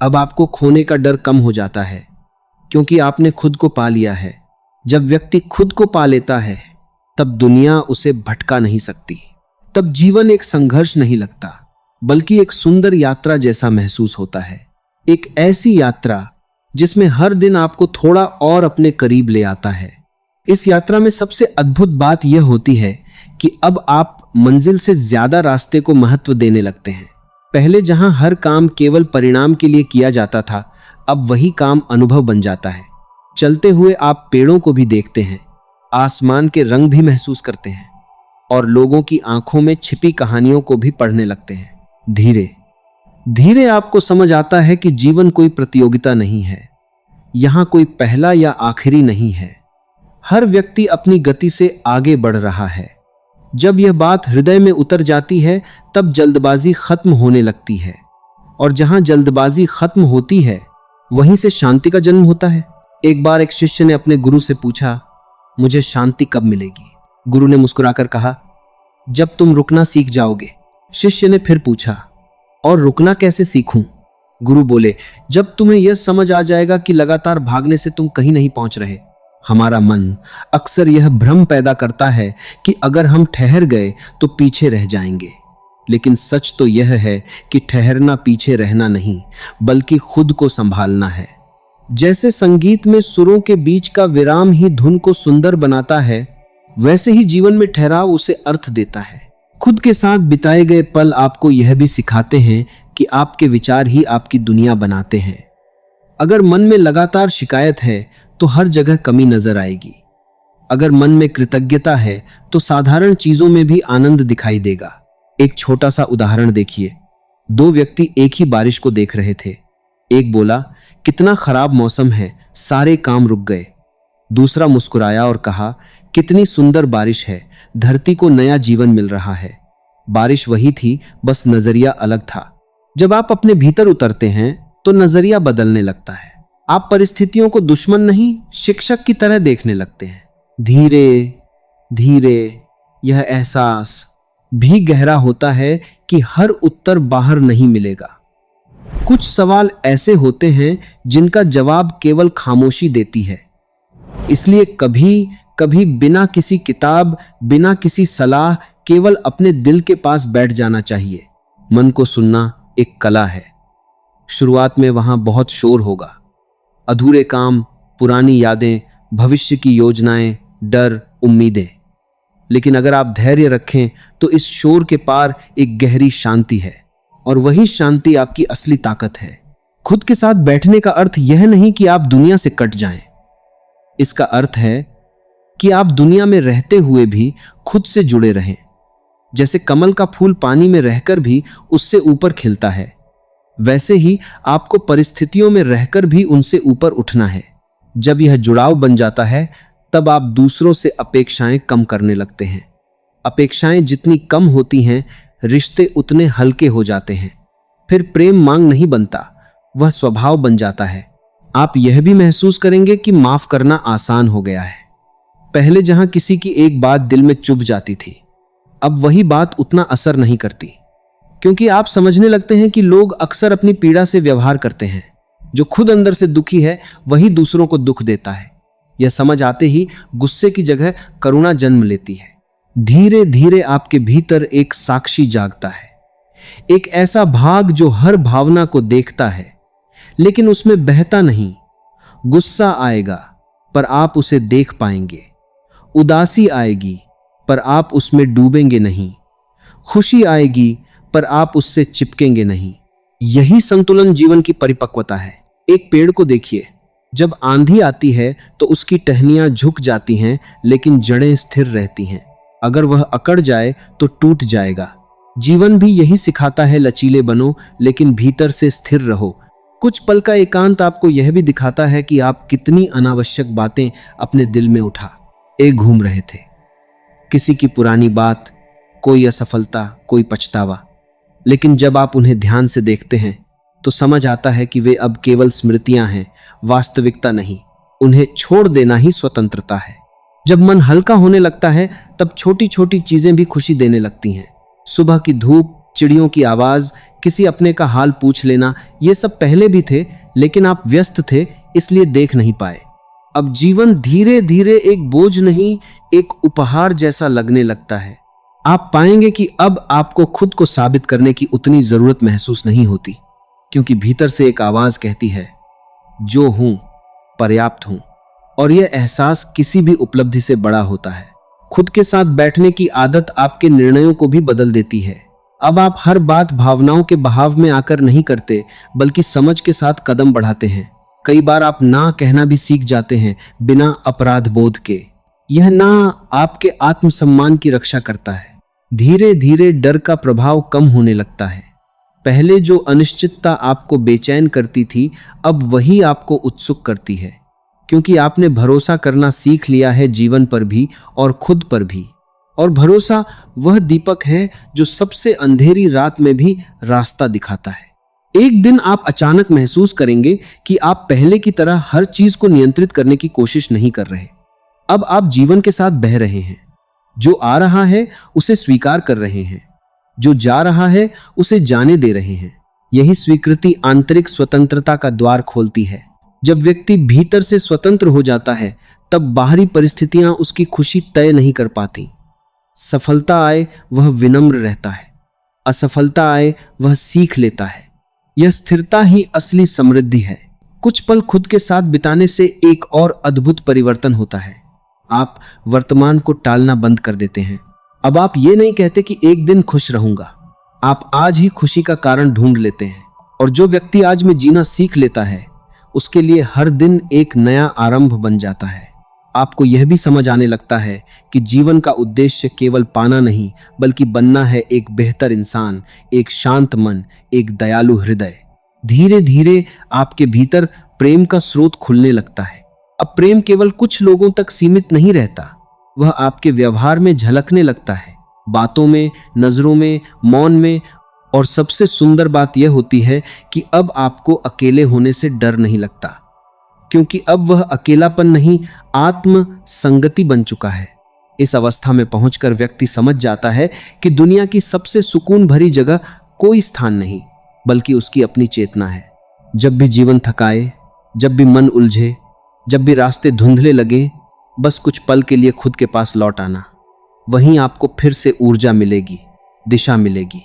Speaker 1: अब आपको खोने का डर कम हो जाता है क्योंकि आपने खुद को पा लिया है। जब व्यक्ति खुद को पा लेता है तब दुनिया उसे भटका नहीं सकती। तब जीवन एक संघर्ष नहीं लगता बल्कि एक सुंदर यात्रा जैसा महसूस होता है। एक ऐसी यात्रा जिसमें हर दिन आपको थोड़ा और अपने करीब ले आता है। इस यात्रा में सबसे अद्भुत बात यह होती है कि अब आप मंजिल से ज्यादा रास्ते को महत्व देने लगते हैं। पहले जहां हर काम केवल परिणाम के लिए किया जाता था, अब वही काम अनुभव बन जाता है। चलते हुए आप पेड़ों को भी देखते हैं, आसमान के रंग भी महसूस करते हैं और लोगों की आंखों में छिपी कहानियों को भी पढ़ने लगते हैं। धीरे धीरे आपको समझ आता है कि जीवन कोई प्रतियोगिता नहीं है। यहां कोई पहला या आखिरी नहीं है। हर व्यक्ति अपनी गति से आगे बढ़ रहा है। जब यह बात हृदय में उतर जाती है तब जल्दबाजी खत्म होने लगती है और जहां जल्दबाजी खत्म होती है वहीं से शांति का जन्म होता है। एक बार एक शिष्य ने अपने गुरु से पूछा, मुझे शांति कब मिलेगी? गुरु ने मुस्कुराकर कहा, जब तुम रुकना सीख जाओगे। शिष्य ने फिर पूछा, और रुकना कैसे सीखूं? गुरु बोले, जब तुम्हें यह समझ आ जाएगा कि लगातार भागने से तुम कहीं नहीं पहुंच रहे। हमारा मन अक्सर यह भ्रम पैदा करता है कि अगर हम ठहर गए तो पीछे रह जाएंगे, लेकिन सच तो यह है कि ठहरना पीछे रहना नहीं बल्कि खुद को संभालना है। जैसे संगीत में सुरों के बीच का विराम ही धुन को सुंदर बनाता है, वैसे ही जीवन में ठहराव उसे अर्थ देता है। खुद के साथ बिताए गए पल आपको यह भी सिखाते हैं कि आपके विचार ही आपकी दुनिया बनाते हैं। अगर मन में लगातार शिकायत है तो हर जगह कमी नजर आएगी। अगर मन में कृतज्ञता है तो साधारण चीजों में भी आनंद दिखाई देगा। एक छोटा सा उदाहरण देखिए। दो व्यक्ति एक ही बारिश को देख रहे थे। एक बोला, कितना खराब मौसम है, सारे काम रुक गए। दूसरा मुस्कुराया और कहा, कितनी सुंदर बारिश है, धरती को नया जीवन मिल रहा है। बारिश वही थी, बस नजरिया अलग था। जब आप अपने भीतर उतरते हैं तो नजरिया बदलने लगता है। आप परिस्थितियों को दुश्मन नहीं, शिक्षक की तरह देखने लगते हैं। धीरे धीरे यह एहसास भी गहरा होता है कि हर उत्तर बाहर नहीं मिलेगा। कुछ सवाल ऐसे होते हैं जिनका जवाब केवल खामोशी देती है। इसलिए कभी कभी बिना किसी किताब, बिना किसी सलाह, केवल अपने दिल के पास बैठ जाना चाहिए। मन को सुनना एक कला है। शुरुआत में वहां बहुत शोर होगा, अधूरे काम, पुरानी यादें, भविष्य की योजनाएं, डर, उम्मीदें। लेकिन अगर आप धैर्य रखें तो इस शोर के पार एक गहरी शांति है और वही शांति आपकी असली ताकत है। खुद के साथ बैठने का अर्थ यह नहीं कि आप दुनिया से कट जाएं। इसका अर्थ है कि आप दुनिया में रहते हुए भी खुद से जुड़े रहें। जैसे कमल का फूल पानी में रहकर भी उससे ऊपर खिलता है, वैसे ही आपको परिस्थितियों में रहकर भी उनसे ऊपर उठना है। जब यह जुड़ाव बन जाता है तब आप दूसरों से अपेक्षाएं कम करने लगते हैं। अपेक्षाएं जितनी कम होती हैं, रिश्ते उतने हल्के हो जाते हैं। फिर प्रेम मांग नहीं बनता, वह स्वभाव बन जाता है। आप यह भी महसूस करेंगे कि माफ करना आसान हो गया है। पहले जहां किसी की एक बात दिल में चुभ जाती थी, अब वही बात उतना असर नहीं करती, क्योंकि आप समझने लगते हैं कि लोग अक्सर अपनी पीड़ा से व्यवहार करते हैं। जो खुद अंदर से दुखी है वही दूसरों को दुख देता है। यह समझ आते ही गुस्से की जगह करुणा जन्म लेती है। धीरे धीरे आपके भीतर एक साक्षी जागता है, एक ऐसा भाग जो हर भावना को देखता है लेकिन उसमें बहता नहीं। गुस्सा आएगा पर आप उसे देख पाएंगे, उदासी आएगी पर आप उसमें डूबेंगे नहीं, खुशी आएगी पर आप उससे चिपकेंगे नहीं। यही संतुलन जीवन की परिपक्वता है। एक पेड़ को देखिए, जब आंधी आती है तो उसकी टहनियां झुक जाती हैं लेकिन जड़ें स्थिर रहती हैं। अगर वह अकड़ जाए तो टूट जाएगा। जीवन भी यही सिखाता है, लचीले बनो लेकिन भीतर से स्थिर रहो। कुछ पल का एकांत आपको यह भी दिखाता है कि आप कितनी अनावश्यक बातें अपने दिल में उठा घूम रहे थे। किसी की पुरानी बात, कोई असफलता, कोई पछतावा। लेकिन जब आप उन्हें ध्यान से देखते हैं तो समझ आता है कि वे अब केवल स्मृतियां हैं, वास्तविकता नहीं। उन्हें छोड़ देना ही स्वतंत्रता है। जब मन हल्का होने लगता है तब छोटी छोटी चीजें भी खुशी देने लगती हैं। सुबह की धूप, चिड़ियों की आवाज, किसी अपने का हाल पूछ लेना, ये सब पहले भी थे, लेकिन आप व्यस्त थे इसलिए देख नहीं पाए। अब जीवन धीरे धीरे एक बोझ नहीं, एक उपहार जैसा लगने लगता है। आप पाएंगे कि अब आपको खुद को साबित करने की उतनी जरूरत महसूस नहीं होती, क्योंकि भीतर से एक आवाज कहती है, जो हूं पर्याप्त हूं। और यह एहसास किसी भी उपलब्धि से बड़ा होता है। खुद के साथ बैठने की आदत आपके निर्णयों को भी बदल देती है। अब आप हर बात भावनाओं के बहाव में आकर नहीं करते, बल्कि समझ के साथ कदम बढ़ाते हैं। कई बार आप ना कहना भी सीख जाते हैं, बिना अपराध बोध के। यह ना आपके आत्मसम्मान की रक्षा करता है। धीरे धीरे डर का प्रभाव कम होने लगता है। पहले जो अनिश्चितता आपको बेचैन करती थी, अब वही आपको उत्सुक करती है, क्योंकि आपने भरोसा करना सीख लिया है, जीवन पर भी और खुद पर भी। और भरोसा वह दीपक है जो सबसे अंधेरी रात में भी रास्ता दिखाता है। एक दिन आप अचानक महसूस करेंगे कि आप पहले की तरह हर चीज को नियंत्रित करने की कोशिश नहीं कर रहे। अब आप जीवन के साथ बह रहे हैं। जो आ रहा है उसे स्वीकार कर रहे हैं, जो जा रहा है उसे जाने दे रहे हैं। यही स्वीकृति आंतरिक स्वतंत्रता का द्वार खोलती है। जब व्यक्ति भीतर से स्वतंत्र हो जाता है, तब बाहरी परिस्थितियां उसकी खुशी तय नहीं कर पाती। सफलता आए वह विनम्र रहता है, असफलता आए वह सीख लेता है। यह स्थिरता ही असली समृद्धि है। कुछ पल खुद के साथ बिताने से एक और अद्भुत परिवर्तन होता है। आप वर्तमान को टालना बंद कर देते हैं। अब आप ये नहीं कहते कि एक दिन खुश रहूंगा, आप आज ही खुशी का कारण ढूंढ लेते हैं। और जो व्यक्ति आज में जीना सीख लेता है, उसके लिए हर दिन एक नया आरंभ बन जाता है। आपको यह भी समझ आने लगता है कि जीवन का उद्देश्य केवल पाना नहीं, बल्कि बनना है एक बेहतर इंसान, एक शांत मन, एक दयालु हृदय। धीरे धीरे आपके भीतर प्रेम का स्रोत खुलने लगता है। अब प्रेम केवल कुछ लोगों तक सीमित नहीं रहता, वह आपके व्यवहार में झलकने लगता है, बातों में, नजरों में, मौन में। और सबसे सुंदर बात यह होती है कि अब आपको अकेले होने से डर नहीं लगता, क्योंकि अब वह अकेलापन नहीं, आत्म संगति बन चुका है। इस अवस्था में पहुंचकर व्यक्ति समझ जाता है कि दुनिया की सबसे सुकून भरी जगह कोई स्थान नहीं, बल्कि उसकी अपनी चेतना है। जब भी जीवन थकाए, जब भी मन उलझे, जब भी रास्ते धुंधले लगे, बस कुछ पल के लिए खुद के पास लौट आना। वहीं आपको फिर से ऊर्जा मिलेगी, दिशा मिलेगी,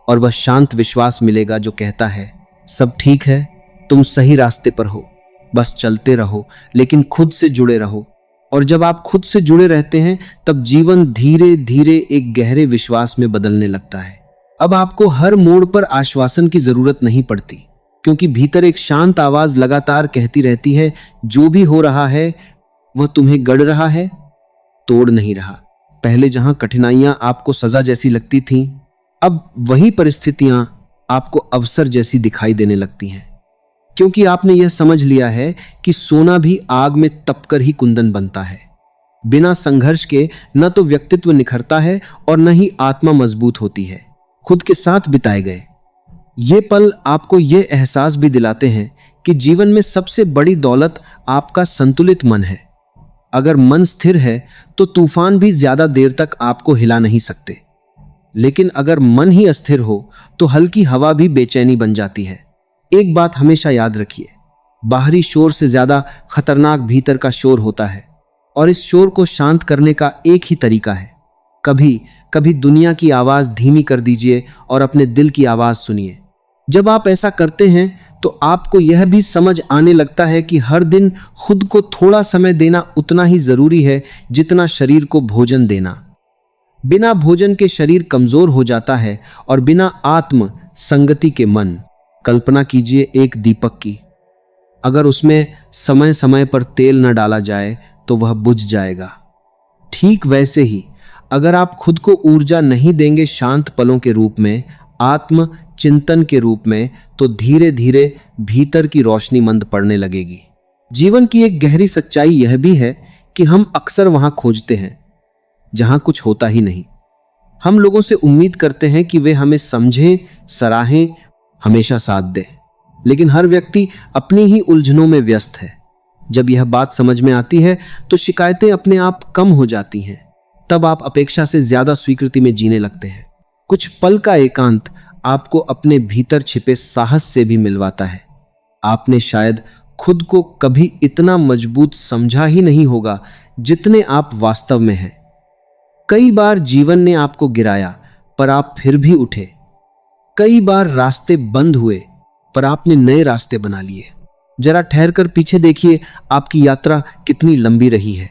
Speaker 1: और वह शांत विश्वास मिलेगा जो कहता है, सब ठीक है, तुम सही रास्ते पर हो, बस चलते रहो, लेकिन खुद से जुड़े रहो। और जब आप खुद से जुड़े रहते हैं, तब जीवन धीरे धीरे एक गहरे विश्वास में बदलने लगता है। अब आपको हर मोड़ पर आश्वासन की जरूरत नहीं पड़ती, क्योंकि भीतर एक शांत आवाज लगातार कहती रहती है, जो भी हो रहा है वह तुम्हें गढ़ रहा है, तोड़ नहीं रहा। पहले जहां कठिनाइयां आपको सजा जैसी लगती थीं, अब वही परिस्थितियां आपको अवसर जैसी दिखाई देने लगती हैं, क्योंकि आपने यह समझ लिया है कि सोना भी आग में तपकर ही कुंदन बनता है। बिना संघर्ष के न तो व्यक्तित्व निखरता है और न ही आत्मा मजबूत होती है। खुद के साथ बिताए गए ये पल आपको यह एहसास भी दिलाते हैं कि जीवन में सबसे बड़ी दौलत आपका संतुलित मन है। अगर मन स्थिर है तो तूफान भी ज्यादा देर तक आपको हिला नहीं सकते, लेकिन अगर मन ही अस्थिर हो तो हल्की हवा भी बेचैनी बन जाती है। एक बात हमेशा याद रखिए, बाहरी शोर से ज्यादा खतरनाक भीतर का शोर होता है, और इस शोर को शांत करने का एक ही तरीका है, कभी कभी दुनिया की आवाज धीमी कर दीजिए और अपने दिल की आवाज सुनिए। जब आप ऐसा करते हैं तो आपको यह भी समझ आने लगता है कि हर दिन खुद को थोड़ा समय देना उतना ही जरूरी है जितना शरीर को भोजन देना। बिना भोजन के शरीर कमजोर हो जाता है और बिना आत्म संगति के मन। कल्पना कीजिए एक दीपक की, अगर उसमें समय समय पर तेल न डाला जाए तो वह बुझ जाएगा। ठीक वैसे ही अगर आप खुद को ऊर्जा नहीं देंगे शांत पलों के रूप में, आत्म चिंतन के रूप में, तो धीरे धीरे भीतर की रोशनी मंद पड़ने लगेगी। जीवन की एक गहरी सच्चाई यह भी है कि हम अक्सर वहां खोजते हैं जहां कुछ होता ही नहीं। हम लोगों से उम्मीद करते हैं कि वे हमें समझें, सराहें, हमेशा साथ दें, लेकिन हर व्यक्ति अपनी ही उलझनों में व्यस्त है। जब यह बात समझ में आती है तो शिकायतें अपने आप कम हो जाती हैं। तब आप अपेक्षा से ज्यादा स्वीकृति में जीने लगते हैं। कुछ पल का एकांत आपको अपने भीतर छिपे साहस से भी मिलवाता है। आपने शायद खुद को कभी इतना मजबूत समझा ही नहीं होगा जितने आप वास्तव में हैं। कई बार जीवन ने आपको गिराया, पर आप फिर भी उठे। कई बार रास्ते बंद हुए, पर आपने नए रास्ते बना लिए। जरा ठहर कर पीछे देखिए, आपकी यात्रा कितनी लंबी रही है।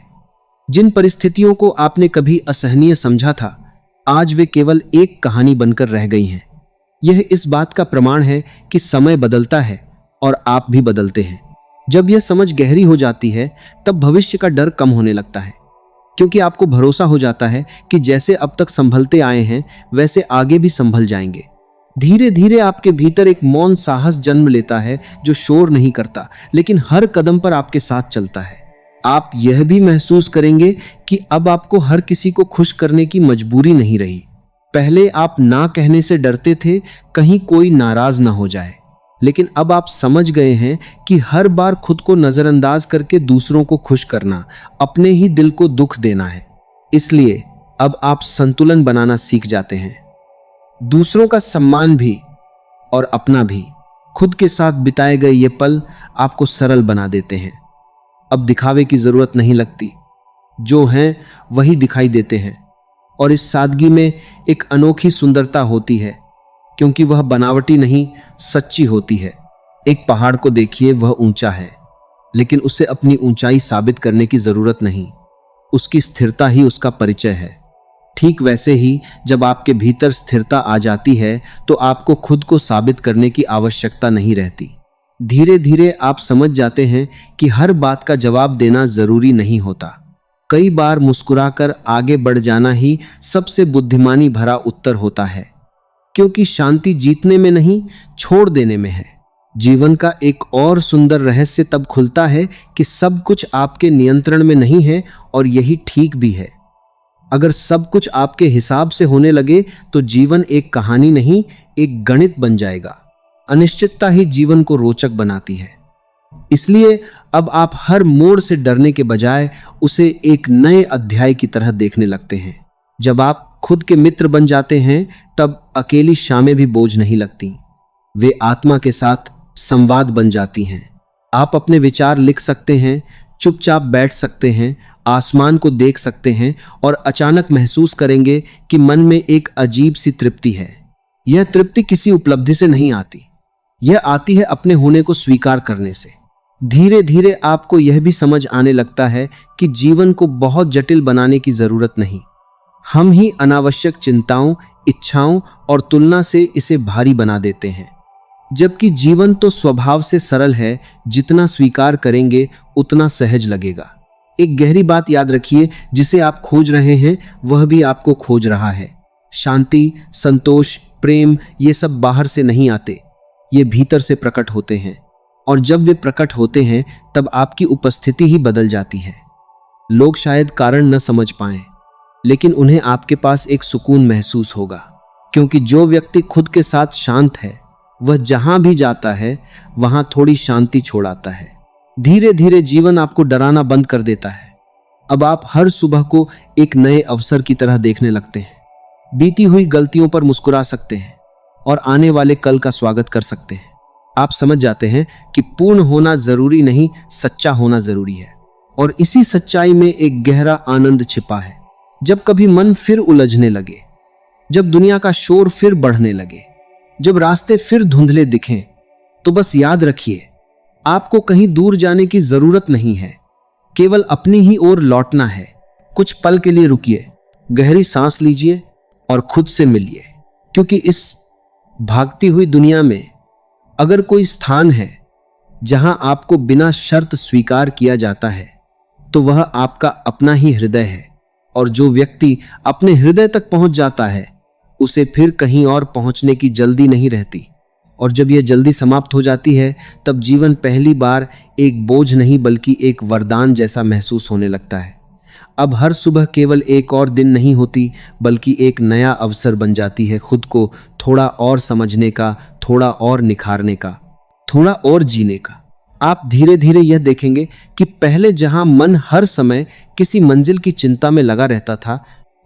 Speaker 1: जिन परिस्थितियों को आपने कभी असहनीय समझा था, आज वे केवल एक कहानी बनकर रह गई हैं। यह इस बात का प्रमाण है कि समय बदलता है और आप भी बदलते हैं। जब यह समझ गहरी हो जाती है, तब भविष्य का डर कम होने लगता है, क्योंकि आपको भरोसा हो जाता है कि जैसे अब तक संभलते आए हैं, वैसे आगे भी संभल जाएंगे। धीरे धीरे आपके भीतर एक मौन साहस जन्म लेता है, जो शोर नहीं करता, लेकिन हर कदम पर आपके साथ चलता है। आप यह भी महसूस करेंगे कि अब आपको हर किसी को खुश करने की मजबूरी नहीं रही। पहले आप ना कहने से डरते थे, कहीं कोई नाराज ना हो जाए, लेकिन अब आप समझ गए हैं कि हर बार खुद को नजरअंदाज करके दूसरों को खुश करना अपने ही दिल को दुख देना है। इसलिए अब आप संतुलन बनाना सीख जाते हैं। दूसरों का सम्मान भी और अपना भी। खुद के साथ बिताए गए ये पल आपको सरल बना देते हैं। अब दिखावे की जरूरत नहीं लगती, जो हैं वही दिखाई देते हैं। और इस सादगी में एक अनोखी सुंदरता होती है, क्योंकि वह बनावटी नहीं, सच्ची होती है। एक पहाड़ को देखिए, वह ऊंचा है, लेकिन उसे अपनी ऊंचाई साबित करने की जरूरत नहीं। उसकी स्थिरता ही उसका परिचय है। ठीक वैसे ही जब आपके भीतर स्थिरता आ जाती है, तो आपको खुद को साबित करने की आवश्यकता नहीं रहती। धीरे धीरे आप समझ जाते हैं कि हर बात का जवाब देना जरूरी नहीं होता। कई बार मुस्कुराकर आगे बढ़ जाना ही सबसे बुद्धिमानी भरा उत्तर होता है, क्योंकि शांति जीतने में नहीं, छोड़ देने में है। जीवन का एक और सुंदर रहस्य तब खुलता है कि सब कुछ आपके नियंत्रण में नहीं है, और यही ठीक भी है। अगर सब कुछ आपके हिसाब से होने लगे, तो जीवन एक कहानी नहीं, एक गणित बन जाएगा। अनिश्चितता ही जीवन को रोचक बनाती है। इसलिए अब आप हर मोड़ से डरने के बजाय उसे एक नए अध्याय की तरह देखने लगते हैं। जब आप खुद के मित्र बन जाते हैं, तब अकेली शामें भी बोझ नहीं लगती। वे आत्मा के साथ संवाद बन जाती हैं। आप अपने विचार लिख सकते हैं, चुपचाप बैठ सकते हैं, आसमान को देख सकते हैं, और अचानक महसूस करेंगे कि मन में एक अजीब सी तृप्ति है। यह तृप्ति किसी उपलब्धि से नहीं आती, यह आती है अपने होने को स्वीकार करने से। धीरे धीरे आपको यह भी समझ आने लगता है कि जीवन को बहुत जटिल बनाने की जरूरत नहीं। हम ही अनावश्यक चिंताओं, इच्छाओं और तुलना से इसे भारी बना देते हैं, जबकि जीवन तो स्वभाव से सरल है। जितना स्वीकार करेंगे, उतना सहज लगेगा। एक गहरी बात याद रखिए, जिसे आप खोज रहे हैं, वह भी आपको खोज रहा है। शांति, संतोष, प्रेम, ये सब बाहर से नहीं आते, ये भीतर से प्रकट होते हैं। और जब वे प्रकट होते हैं, तब आपकी उपस्थिति ही बदल जाती है। लोग शायद कारण न समझ पाएं, लेकिन उन्हें आपके पास एक सुकून महसूस होगा, क्योंकि जो व्यक्ति खुद के साथ शांत है, वह जहां भी जाता है, वहां थोड़ी शांति छोड़ आता है। धीरे धीरे जीवन आपको डराना बंद कर देता है। अब आप हर सुबह को एक नए अवसर की तरह देखने लगते हैं। बीती हुई गलतियों पर मुस्कुरा सकते हैं और आने वाले कल का स्वागत कर सकते हैं। आप समझ जाते हैं कि पूर्ण होना जरूरी नहीं, सच्चा होना जरूरी है। और इसी सच्चाई में एक गहरा आनंद छिपा है। जब कभी मन फिर उलझने लगे, जब दुनिया का शोर फिर बढ़ने लगे, जब रास्ते फिर धुंधले दिखें, तो बस याद रखिए, आपको कहीं दूर जाने की जरूरत नहीं है। केवल अपनी ही ओर लौटना है। कुछ पल के लिए रुकिए, गहरी सांस लीजिए और खुद से मिलिए, क्योंकि इस भागती हुई दुनिया में अगर कोई स्थान है जहां आपको बिना शर्त स्वीकार किया जाता है, तो वह आपका अपना ही हृदय है। और जो व्यक्ति अपने हृदय तक पहुंच जाता है, उसे फिर कहीं और पहुंचने की जल्दी नहीं रहती। और जब यह जल्दी समाप्त हो जाती है, तब जीवन पहली बार एक बोझ नहीं, बल्कि एक वरदान जैसा महसूस होने लगता है। अब हर सुबह केवल एक और दिन नहीं होती, बल्कि एक नया अवसर बन जाती है खुद को थोड़ा और समझने का, थोड़ा और निखारने का, थोड़ा और जीने का। आप धीरे धीरे यह देखेंगे कि पहले जहां मन हर समय किसी मंजिल की चिंता में लगा रहता था,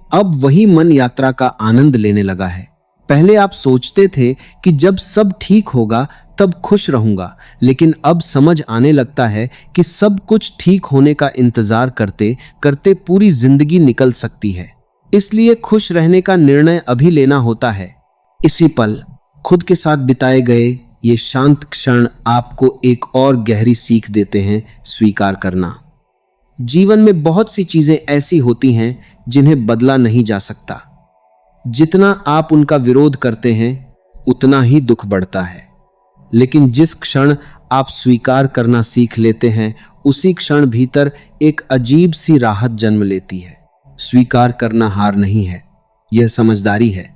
Speaker 1: अब वही मन यात्रा का आनंद लेने लगा है। पहले आप सोचते थे कि जब सब ठीक होगा तब खुश रहूंगा, लेकिन अब समझ आने लगता है कि सब कुछ ठीक होने का इंतजार करते करते पूरी जिंदगी निकल सकती है। इसलिए खुश रहने का निर्णय अभी लेना होता है। इसी पल खुद के साथ बिताए गए ये शांत क्षण आपको एक और गहरी सीख देते हैं, स्वीकार करना। जीवन में बहुत सी चीजें ऐसी होती हैं जिन्हें बदला नहीं जा सकता। जितना आप उनका विरोध करते हैं उतना ही दुख बढ़ता है। लेकिन जिस क्षण आप स्वीकार करना सीख लेते हैं, उसी क्षण भीतर एक अजीब सी राहत जन्म लेती है। स्वीकार करना हार नहीं है, यह समझदारी है।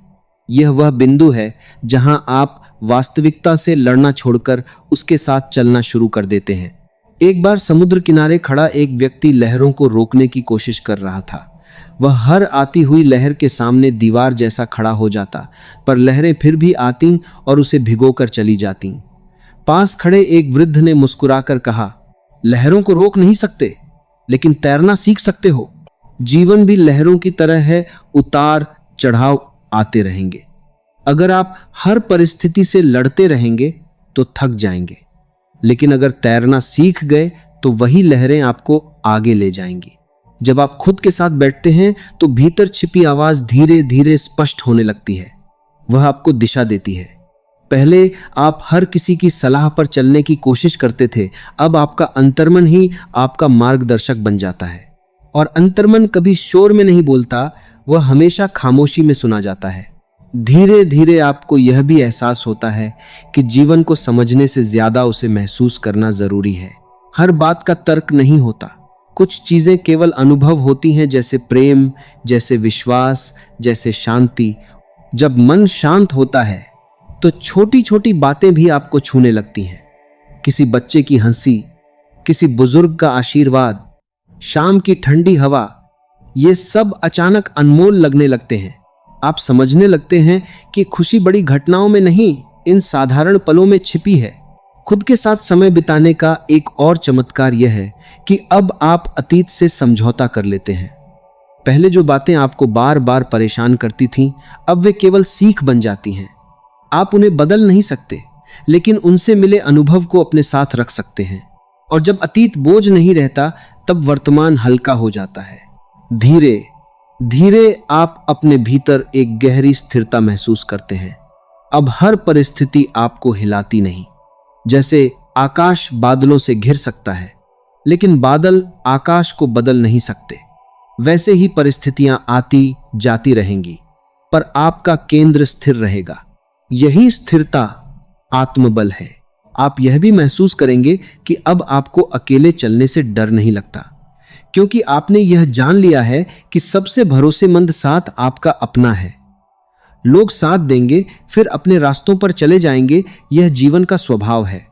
Speaker 1: यह वह बिंदु है जहां आप वास्तविकता से लड़ना छोड़कर उसके साथ चलना शुरू कर देते हैं। एक बार समुद्र किनारे खड़ा एक व्यक्ति लहरों को रोकने की कोशिश कर रहा था। वह हर आती हुई लहर के सामने दीवार जैसा खड़ा हो जाता, पर लहरें फिर भी आती और उसे भिगोकर चली जाती। पास खड़े एक वृद्ध ने मुस्कुराकर कहा, लहरों को रोक नहीं सकते, लेकिन तैरना सीख सकते हो। जीवन भी लहरों की तरह है, उतार चढ़ाव आते रहेंगे। अगर आप हर परिस्थिति से लड़ते रहेंगे तो थक जाएंगे, लेकिन अगर तैरना सीख गए तो वही लहरें आपको आगे ले जाएंगी। जब आप खुद के साथ बैठते हैं तो भीतर छिपी आवाज धीरे धीरे स्पष्ट होने लगती है। वह आपको दिशा देती है। पहले आप हर किसी की सलाह पर चलने की कोशिश करते थे, अब आपका अंतर्मन ही आपका मार्गदर्शक बन जाता है। और अंतर्मन कभी शोर में नहीं बोलता, वह हमेशा खामोशी में सुना जाता है। धीरे धीरे आपको यह भी एहसास होता है कि जीवन को समझने से ज्यादा उसे महसूस करना जरूरी है। हर बात का तर्क नहीं होता, कुछ चीजें केवल अनुभव होती हैं, जैसे प्रेम, जैसे विश्वास, जैसे शांति। जब मन शांत होता है तो छोटी छोटी बातें भी आपको छूने लगती हैं। किसी बच्चे की हंसी, किसी बुजुर्ग का आशीर्वाद, शाम की ठंडी हवा, ये सब अचानक अनमोल लगने लगते हैं। आप समझने लगते हैं कि खुशी बड़ी घटनाओं में नहीं, इन साधारण पलों में छिपी है। खुद के साथ समय बिताने का एक और चमत्कार यह है कि अब आप अतीत से समझौता कर लेते हैं। पहले जो बातें आपको बार बार परेशान करती थीं, अब वे केवल सीख बन जाती हैं। आप उन्हें बदल नहीं सकते, लेकिन उनसे मिले अनुभव को अपने साथ रख सकते हैं। और जब अतीत बोझ नहीं रहता, तब वर्तमान हल्का हो जाता है। धीरे धीरे आप अपने भीतर एक गहरी स्थिरता महसूस करते हैं। अब हर परिस्थिति आपको हिलाती नहीं। जैसे आकाश बादलों से घिर सकता है, लेकिन बादल आकाश को बदल नहीं सकते, वैसे ही परिस्थितियां आती जाती रहेंगी, पर आपका केंद्र स्थिर रहेगा। यही स्थिरता आत्मबल है। आप यह भी महसूस करेंगे कि अब आपको अकेले चलने से डर नहीं लगता, क्योंकि आपने यह जान लिया है कि सबसे भरोसेमंद साथ आपका अपना है। लोग साथ देंगे, फिर अपने रास्तों पर चले जाएंगे, यह जीवन का स्वभाव है।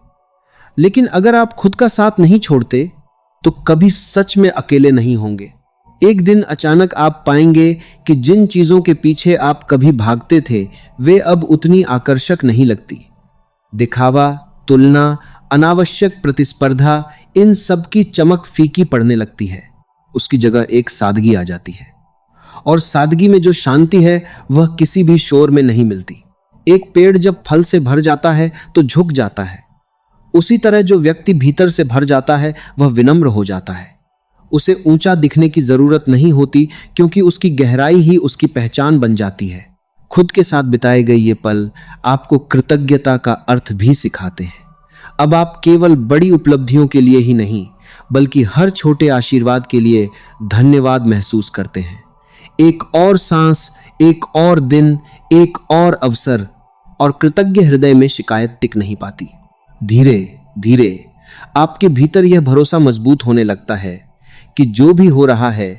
Speaker 1: लेकिन अगर आप खुद का साथ नहीं छोड़ते तो कभी सच में अकेले नहीं होंगे। एक दिन अचानक आप पाएंगे कि जिन चीजों के पीछे आप कभी भागते थे, वे अब उतनी आकर्षक नहीं लगती। दिखावा, तुलना, अनावश्यक प्रतिस्पर्धा, इन सब की चमक फीकी पड़ने लगती है। उसकी जगह एक सादगी आ जाती है, और सादगी में जो शांति है वह किसी भी शोर में नहीं मिलती। एक पेड़ जब फल से भर जाता है तो झुक जाता है, उसी तरह जो व्यक्ति भीतर से भर जाता है वह विनम्र हो जाता है। उसे ऊंचा दिखने की जरूरत नहीं होती, क्योंकि उसकी गहराई ही उसकी पहचान बन जाती है। खुद के साथ बिताए गए ये पल आपको कृतज्ञता का अर्थ भी सिखाते हैं। अब आप केवल बड़ी उपलब्धियों के लिए ही नहीं, बल्कि हर छोटे आशीर्वाद के लिए धन्यवाद महसूस करते हैं। एक और सांस, एक और दिन, एक और अवसर, और कृतज्ञ हृदय में शिकायत टिक नहीं पाती। धीरे धीरे आपके भीतर यह भरोसा मजबूत होने लगता है कि जो भी हो रहा है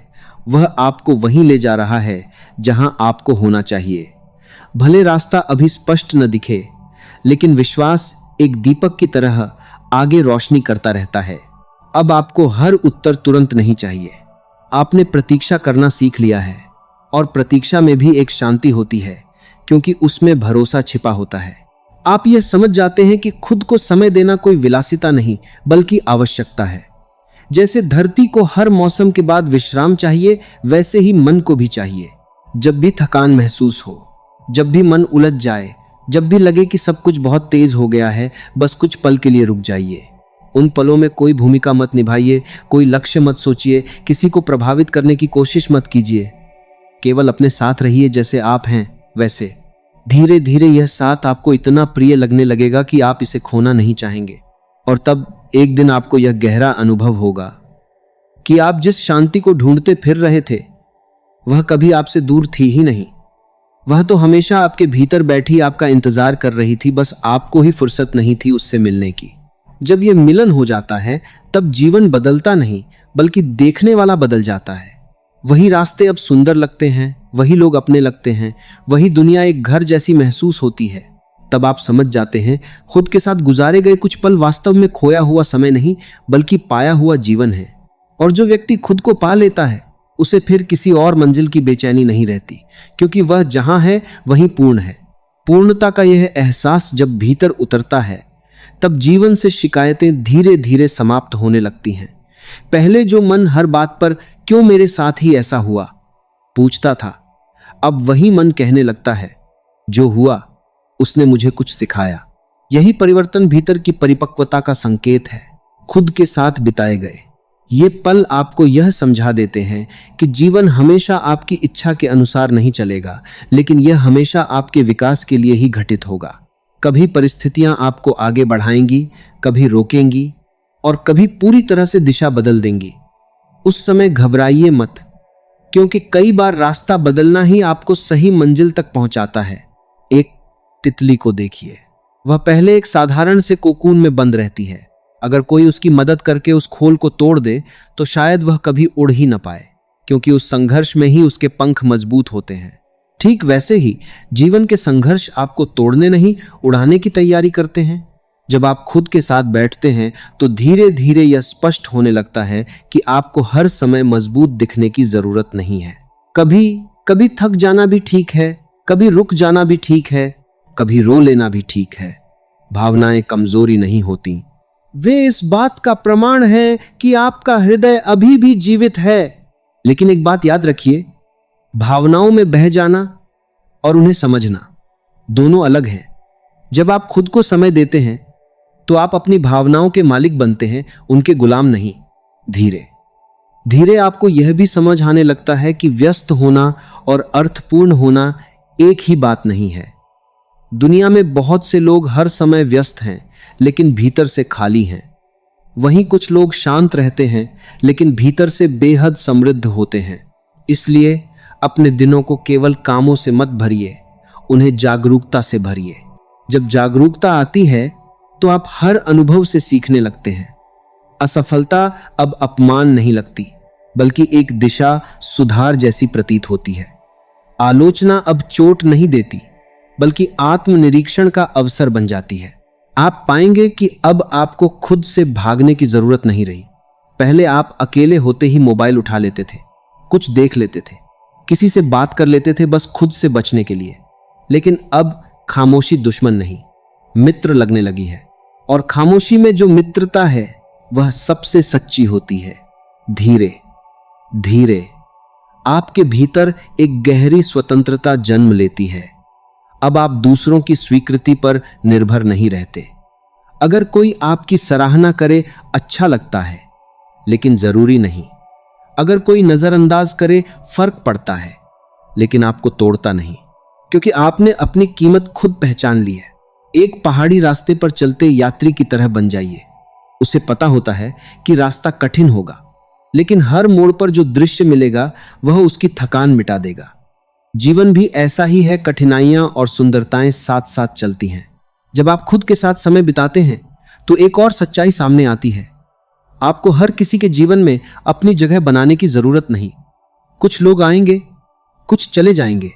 Speaker 1: वह आपको वहीं ले जा रहा है जहां आपको होना चाहिए। भले रास्ता अभी स्पष्ट न दिखे, लेकिन विश्वास एक दीपक की तरह आगे रोशनी करता रहता है। अब आपको हर उत्तर तुरंत नहीं चाहिए। आपने प्रतीक्षा करना सीख लिया है, और प्रतीक्षा में भी एक शांति होती है, क्योंकि उसमें भरोसा छिपा होता है। आप यह समझ जाते हैं कि खुद को समय देना कोई विलासिता नहीं बल्कि आवश्यकता है। जैसे धरती को हर मौसम के बाद विश्राम चाहिए, वैसे ही मन को भी चाहिए। जब भी थकान महसूस हो, जब भी मन उलझ जाए, जब भी लगे कि सब कुछ बहुत तेज हो गया है, बस कुछ पल के लिए रुक जाइए। उन पलों में कोई भूमिका मत निभाइए, कोई लक्ष्य मत सोचिए, किसी को प्रभावित करने की कोशिश मत कीजिए। केवल अपने साथ रहिए जैसे आप हैं वैसे। धीरे धीरे यह साथ आपको इतना प्रिय लगने लगेगा कि आप इसे खोना नहीं चाहेंगे। और तब एक दिन आपको यह गहरा अनुभव होगा कि आप जिस शांति को ढूंढते फिर रहे थे, वह कभी आपसे दूर थी ही नहीं। वह तो हमेशा आपके भीतर बैठी आपका इंतजार कर रही थी, बस आपको ही फुर्सत नहीं थी उससे मिलने की। जब यह मिलन हो जाता है, तब जीवन बदलता नहीं बल्कि देखने वाला बदल जाता है। वही रास्ते अब सुंदर लगते हैं, वही लोग अपने लगते हैं, वही दुनिया एक घर जैसी महसूस होती है। तब आप समझ जाते हैं खुद के साथ गुजारे गए कुछ पल वास्तव में खोया हुआ समय नहीं बल्कि पाया हुआ जीवन है। और जो व्यक्ति खुद को पा लेता है, उसे फिर किसी और मंजिल की बेचैनी नहीं रहती, क्योंकि वह जहां है वहीं पूर्ण है। पूर्णता का यह एहसास जब भीतर उतरता है, तब जीवन से शिकायतें धीरे धीरे समाप्त होने लगती हैं। पहले जो मन हर बात पर क्यों मेरे साथ ही ऐसा हुआ पूछता था, अब वही मन कहने लगता है, जो हुआ उसने मुझे कुछ सिखाया। यही परिवर्तन भीतर की परिपक्वता का संकेत है। खुद के साथ बिताए गए ये पल आपको यह समझा देते हैं कि जीवन हमेशा आपकी इच्छा के अनुसार नहीं चलेगा, लेकिन यह हमेशा आपके विकास के लिए ही घटित होगा। कभी परिस्थितियां आपको आगे बढ़ाएंगी, कभी रोकेंगी और कभी पूरी तरह से दिशा बदल देंगी। उस समय घबराइए मत, क्योंकि कई बार रास्ता बदलना ही आपको सही मंजिल तक पहुंचाता है। एक तितली को देखिए, वह पहले एक साधारण से कोकून में बंद रहती है। अगर कोई उसकी मदद करके उस खोल को तोड़ दे तो शायद वह कभी उड़ ही न पाए, क्योंकि उस संघर्ष में ही उसके पंख मजबूत होते हैं। ठीक वैसे ही जीवन के संघर्ष आपको तोड़ने नहीं, उड़ाने की तैयारी करते हैं। जब आप खुद के साथ बैठते हैं तो धीरे धीरे यह स्पष्ट होने लगता है कि आपको हर समय मजबूत दिखने की जरूरत नहीं है। कभी कभी थक जाना भी ठीक है, कभी रुक जाना भी ठीक है, कभी रो लेना भी ठीक है। भावनाएं कमजोरी नहीं होती, वे इस बात का प्रमाण है कि आपका हृदय अभी भी जीवित है। लेकिन एक बात याद रखिए, भावनाओं में बह जाना और उन्हें समझना दोनों अलग हैं। जब आप खुद को समय देते हैं तो आप अपनी भावनाओं के मालिक बनते हैं, उनके गुलाम नहीं। धीरे धीरे आपको यह भी समझ आने लगता है कि व्यस्त होना और अर्थपूर्ण होना एक ही बात नहीं है। दुनिया में बहुत से लोग हर समय व्यस्त हैं लेकिन भीतर से खाली हैं। वहीं कुछ लोग शांत रहते हैं लेकिन भीतर से बेहद समृद्ध होते हैं। इसलिए अपने दिनों को केवल कामों से मत भरिए, उन्हें जागरूकता से भरिए। जब जागरूकता आती है तो आप हर अनुभव से सीखने लगते हैं। असफलता अब अपमान नहीं लगती, बल्कि एक दिशा, सुधार जैसी प्रतीत होती है। आलोचना अब चोट नहीं देती, बल्कि आत्मनिरीक्षण का अवसर बन जाती है। आप पाएंगे कि अब आपको खुद से भागने की जरूरत नहीं रही। पहले आप अकेले होते ही मोबाइल उठा लेते थे, कुछ देख लेते थे, किसी से बात कर लेते थे, बस खुद से बचने के लिए। लेकिन अब खामोशी दुश्मन नहीं, मित्र लगने लगी है। और खामोशी में जो मित्रता है वह सबसे सच्ची होती है। धीरे धीरे आपके भीतर एक गहरी स्वतंत्रता जन्म लेती है। अब आप दूसरों की स्वीकृति पर निर्भर नहीं रहते। अगर कोई आपकी सराहना करे, अच्छा लगता है, लेकिन जरूरी नहीं। अगर कोई नजरअंदाज करे, फर्क पड़ता है, लेकिन आपको तोड़ता नहीं, क्योंकि आपने अपनी कीमत खुद पहचान ली है। एक पहाड़ी रास्ते पर चलते यात्री की तरह बन जाइए। उसे पता होता है कि रास्ता कठिन होगा, लेकिन हर मोड़ पर जो दृश्य मिलेगा वह उसकी थकान मिटा देगा। जीवन भी ऐसा ही है, कठिनाइयां और सुंदरताएं साथ साथ चलती हैं। जब आप खुद के साथ समय बिताते हैं तो एक और सच्चाई सामने आती है। आपको हर किसी के जीवन में अपनी जगह बनाने की जरूरत नहीं। कुछ लोग आएंगे, कुछ चले जाएंगे।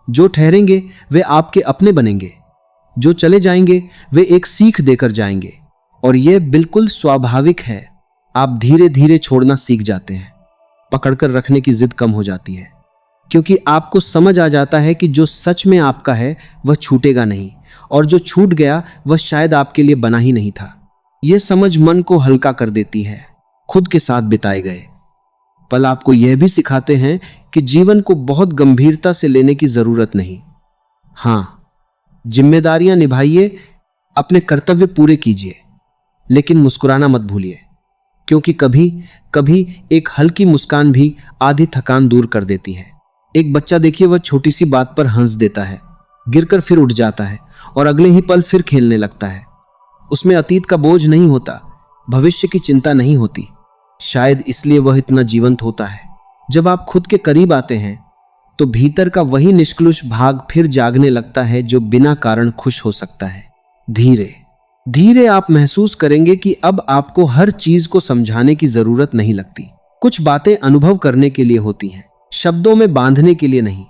Speaker 1: जो ठहरेंगे वे आपके अपने बनेंगे, जो चले जाएंगे वे एक सीख देकर जाएंगे। और यह बिल्कुल स्वाभाविक है। आप धीरे धीरे छोड़ना सीख जाते हैं, पकड़कर रखने की जिद कम हो जाती है, क्योंकि आपको समझ आ जाता है कि जो सच में आपका है वह छूटेगा नहीं और जो छूट गया वह शायद आपके लिए बना ही नहीं था। यह समझ मन को हल्का कर देती है। खुद के साथ बिताए गए पल आपको यह भी सिखाते हैं कि जीवन को बहुत गंभीरता से लेने की जरूरत नहीं। हाँ, जिम्मेदारियां निभाइए, अपने कर्तव्य पूरे कीजिए, लेकिन मुस्कुराना मत भूलिए, क्योंकि कभी कभी एक हल्की मुस्कान भी आधी थकान दूर कर देती है। एक बच्चा देखिए, वह छोटी सी बात पर हंस देता है, गिरकर फिर उठ जाता है और अगले ही पल फिर खेलने लगता है। उसमें अतीत का बोझ नहीं होता, भविष्य की चिंता नहीं होती। शायद इसलिए वह इतना जीवंत होता है। जब आप खुद के करीब आते हैं तो भीतर का वही निष्कलुष भाग फिर जागने लगता है जो बिना कारण खुश हो सकता है। धीरे धीरे आप महसूस करेंगे कि अब आपको हर चीज को समझाने की जरूरत नहीं लगती। कुछ बातें अनुभव करने के लिए होती हैं, शब्दों में बांधने के लिए नहीं।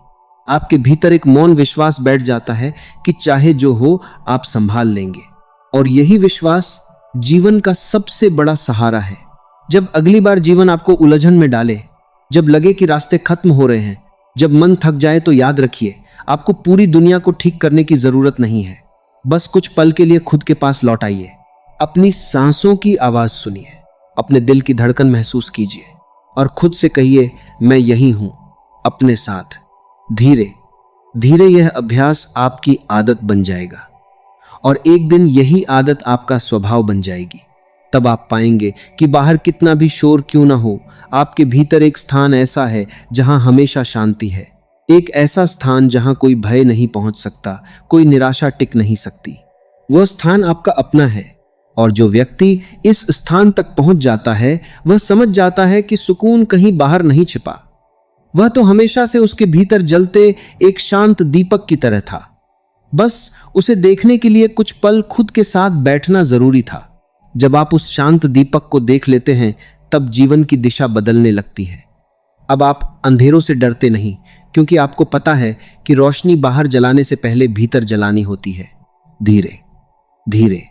Speaker 1: आपके भीतर एक मौन विश्वास बैठ जाता है कि चाहे जो हो आप संभाल लेंगे, और यही विश्वास जीवन का सबसे बड़ा सहारा है। जब अगली बार जीवन आपको उलझन में डाले, जब लगे कि रास्ते खत्म हो रहे हैं, जब मन थक जाए, तो याद रखिए, आपको पूरी दुनिया को ठीक करने की जरूरत नहीं है। बस कुछ पल के लिए खुद के पास लौट आइए, अपनी सांसों की आवाज सुनिए, अपने दिल की धड़कन महसूस कीजिए और खुद से कहिए, मैं यही हूं, अपने साथ। धीरे धीरे यह अभ्यास आपकी आदत बन जाएगा और एक दिन यही आदत आपका स्वभाव बन जाएगी। तब आप पाएंगे कि बाहर कितना भी शोर क्यों ना हो, आपके भीतर एक स्थान ऐसा है जहां हमेशा शांति है। एक ऐसा स्थान जहां कोई भय नहीं पहुंच सकता, कोई निराशा टिक नहीं सकती। वह स्थान आपका अपना है, और जो व्यक्ति इस स्थान तक पहुंच जाता है वह समझ जाता है कि सुकून कहीं बाहर नहीं छिपा, वह तो हमेशा से उसके भीतर जलते एक शांत दीपक की तरह था। बस उसे देखने के लिए कुछ पल खुद के साथ बैठना जरूरी था। जब आप उस शांत दीपक को देख लेते हैं तब जीवन की दिशा बदलने लगती है। अब आप अंधेरों से डरते नहीं, क्योंकि आपको पता है कि रोशनी बाहर जलाने से पहले भीतर जलानी होती है। धीरे धीरे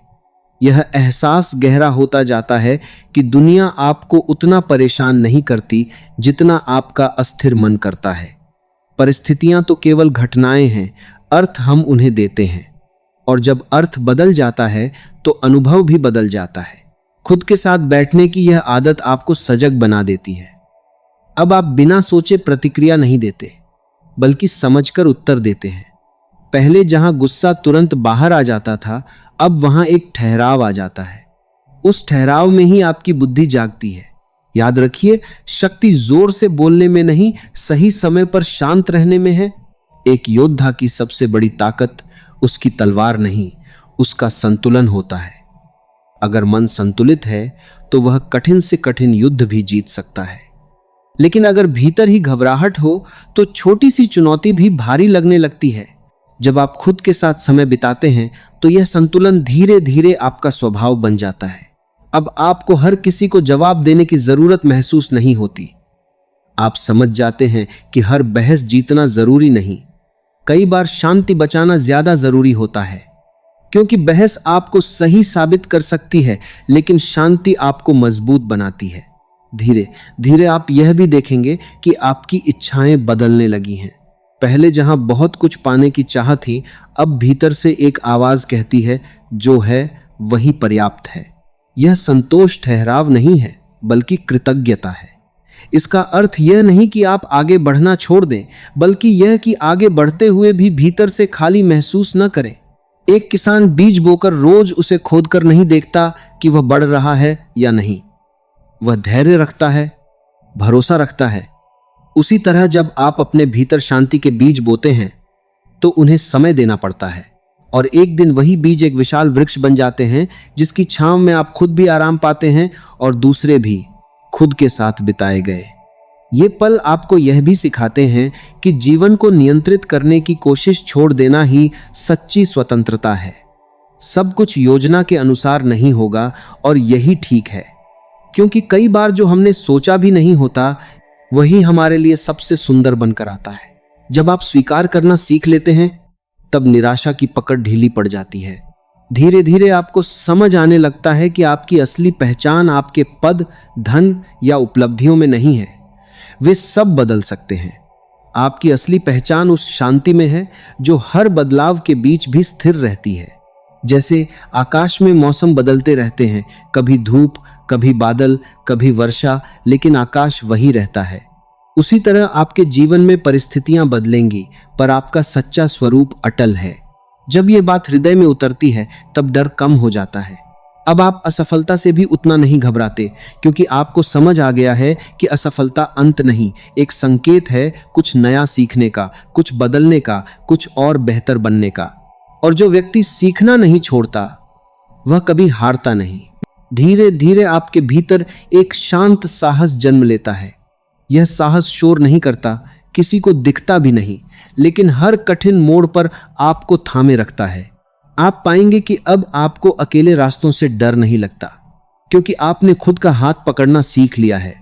Speaker 1: यह एहसास गहरा होता जाता है कि दुनिया आपको उतना परेशान नहीं करती जितना आपका अस्थिर मन करता है। परिस्थितियां तो केवल घटनाएं हैं, अर्थ हम उन्हें देते हैं, और जब अर्थ बदल जाता है तो अनुभव भी बदल जाता है। खुद के साथ बैठने की यह आदत आपको सजग बना देती है। अब आप बिना सोचे प्रतिक्रिया नहीं देते, बल्कि समझकर उत्तर देते हैं। पहले जहां गुस्सा तुरंत बाहर आ जाता था, अब वहां एक ठहराव आ जाता है। उस ठहराव में ही आपकी बुद्धि जागती है। याद रखिए, शक्ति जोर से बोलने में नहीं, सही समय पर शांत रहने में है। एक योद्धा की सबसे बड़ी ताकत उसकी तलवार नहीं, उसका संतुलन होता है। अगर मन संतुलित है तो वह कठिन से कठिन युद्ध भी जीत सकता है। लेकिन अगर भीतर ही घबराहट हो तो छोटी सी चुनौती भी भारी लगने लगती है। जब आप खुद के साथ समय बिताते हैं तो यह संतुलन धीरे धीरे आपका स्वभाव बन जाता है। अब आपको हर किसी को जवाब देने की जरूरत महसूस नहीं होती। आप समझ जाते हैं कि हर बहस जीतना जरूरी नहीं, कई बार शांति बचाना ज्यादा जरूरी होता है। क्योंकि बहस आपको सही साबित कर सकती है, लेकिन शांति आपको मजबूत बनाती है। धीरे धीरे आप यह भी देखेंगे कि आपकी इच्छाएं बदलने लगी हैं। पहले जहां बहुत कुछ पाने की चाह थी, अब भीतर से एक आवाज कहती है, जो है वही पर्याप्त है। यह संतोष ठहराव नहीं है, बल्कि कृतज्ञता है। इसका अर्थ यह नहीं कि आप आगे बढ़ना छोड़ दें, बल्कि यह कि आगे बढ़ते हुए भी भीतर से खाली महसूस न करें। एक किसान बीज बोकर रोज उसे खोदकर नहीं देखता कि वह बढ़ रहा है या नहीं। वह धैर्य रखता है, भरोसा रखता है। उसी तरह जब आप अपने भीतर शांति के बीज बोते हैं तो उन्हें समय देना पड़ता है, और एक दिन वही बीज एक विशाल वृक्ष बन जाते हैं, जिसकी छांव में आप खुद भी आराम पाते हैं और दूसरे भी। खुद के साथ बिताए गए ये पल आपको यह भी सिखाते हैं कि जीवन को नियंत्रित करने की कोशिश छोड़ देना ही सच्ची स्वतंत्रता है। सब कुछ योजना के अनुसार नहीं होगा, और यही ठीक है, क्योंकि कई बार जो हमने सोचा भी नहीं होता वही हमारे लिए सबसे सुंदर बनकर आता है। जब आप स्वीकार करना सीख लेते हैं तब निराशा की पकड़ ढीली पड़ जाती है। धीरे धीरे आपको समझ आने लगता है कि आपकी असली पहचान आपके पद, धन या उपलब्धियों में नहीं है। वे सब बदल सकते हैं, आपकी असली पहचान उस शांति में है जो हर बदलाव के बीच भी स्थिर रहती है। जैसे आकाश में मौसम बदलते रहते हैं, कभी धूप, कभी बादल, कभी वर्षा, लेकिन आकाश वही रहता है। उसी तरह आपके जीवन में परिस्थितियां बदलेंगी, पर आपका सच्चा स्वरूप अटल है। जब ये बात हृदय में उतरती है, तब डर कम हो जाता है। अब आप असफलता से भी उतना नहीं घबराते, क्योंकि आपको समझ आ गया है कि असफलता अंत नहीं, एक संकेत है कुछ नया सीखने का, कुछ बदलने का, कुछ और बेहतर बनने का। और जो व्यक्ति सीखना नहीं छोड़ता, वह कभी हारता नहीं। धीरे धीरे आपके भीतर एक शांत साहस जन्म लेता है। यह साहस शोर नहीं करता, किसी को दिखता भी नहीं, लेकिन हर कठिन मोड़ पर आपको थामे रखता है। आप पाएंगे कि अब आपको अकेले रास्तों से डर नहीं लगता, क्योंकि आपने खुद का हाथ पकड़ना सीख लिया है।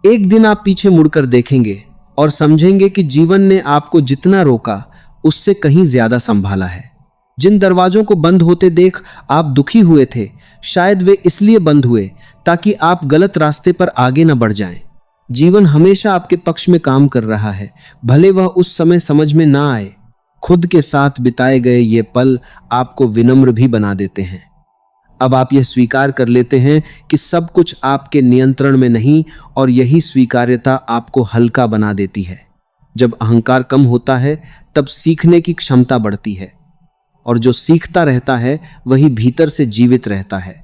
Speaker 1: एक दिन आप पीछे मुड़कर देखेंगे और समझेंगे कि जीवन ने आपको जितना रोका, उससे कहीं ज्यादा संभाला है। जिन दरवाजों को बंद होते देख आप दुखी हुए थे, शायद वे इसलिए बंद हुए ताकि आप गलत रास्ते पर आगे न बढ़ जाएं। जीवन हमेशा आपके पक्ष में काम कर रहा है, भले वह उस समय समझ में ना आए। खुद के साथ बिताए गए ये पल आपको विनम्र भी बना देते हैं। अब आप यह स्वीकार कर लेते हैं कि सब कुछ आपके नियंत्रण में नहीं, और यही स्वीकार्यता आपको हल्का बना देती है। जब अहंकार कम होता है, तब सीखने की क्षमता बढ़ती है, और जो सीखता रहता है वही भीतर से जीवित रहता है।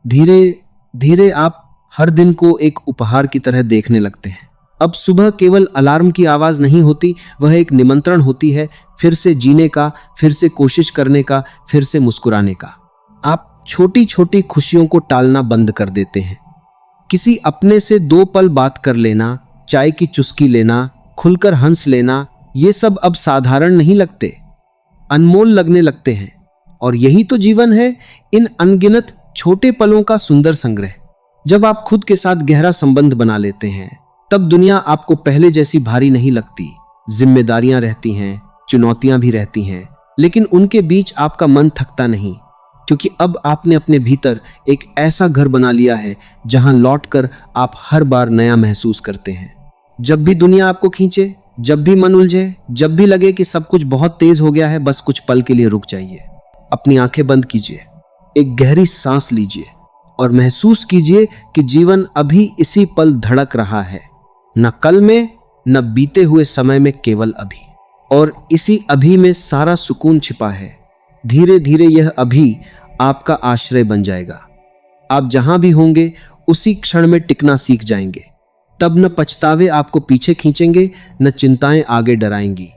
Speaker 1: धीरे धीरे आप हर दिन को एक उपहार की तरह देखने लगते हैं। अब सुबह केवल अलार्म की आवाज नहीं होती, वह एक निमंत्रण होती है, फिर से जीने का, फिर से कोशिश करने का, फिर से मुस्कुराने का। आप छोटी छोटी खुशियों को टालना बंद कर देते हैं। किसी अपने से 2 पल बात कर लेना, चाय की चुस्की लेना, खुलकर हंस लेना, ये सब अब साधारण नहीं लगते, अनमोल लगने लगते हैं। और यही तो जीवन है, इन अनगिनत छोटे पलों का सुंदर संग्रह। जब आप खुद के साथ गहरा संबंध बना लेते हैं, तब दुनिया आपको पहले जैसी भारी नहीं लगती। जिम्मेदारियां रहती हैं, चुनौतियां भी रहती हैं, लेकिन उनके बीच आपका मन थकता नहीं, क्योंकि अब आपने अपने भीतर एक ऐसा घर बना लिया है जहां लौटकर आप हर बार नया महसूस करते हैं। जब भी दुनिया आपको खींचे, जब भी मन उलझे, जब भी लगे कि सब कुछ बहुत तेज हो गया है, बस कुछ पल के लिए रुक जाइए। अपनी आंखें बंद कीजिए, एक गहरी सांस लीजिए और महसूस कीजिए कि जीवन अभी इसी पल धड़क रहा है, न कल में, न बीते हुए समय में, केवल अभी। और इसी अभी में सारा सुकून छिपा है। धीरे धीरे यह अभी आपका आश्रय बन जाएगा। आप जहां भी होंगे, उसी क्षण में टिकना सीख जाएंगे। तब न पछतावे आपको पीछे खींचेंगे, न चिंताएं आगे डराएंगी।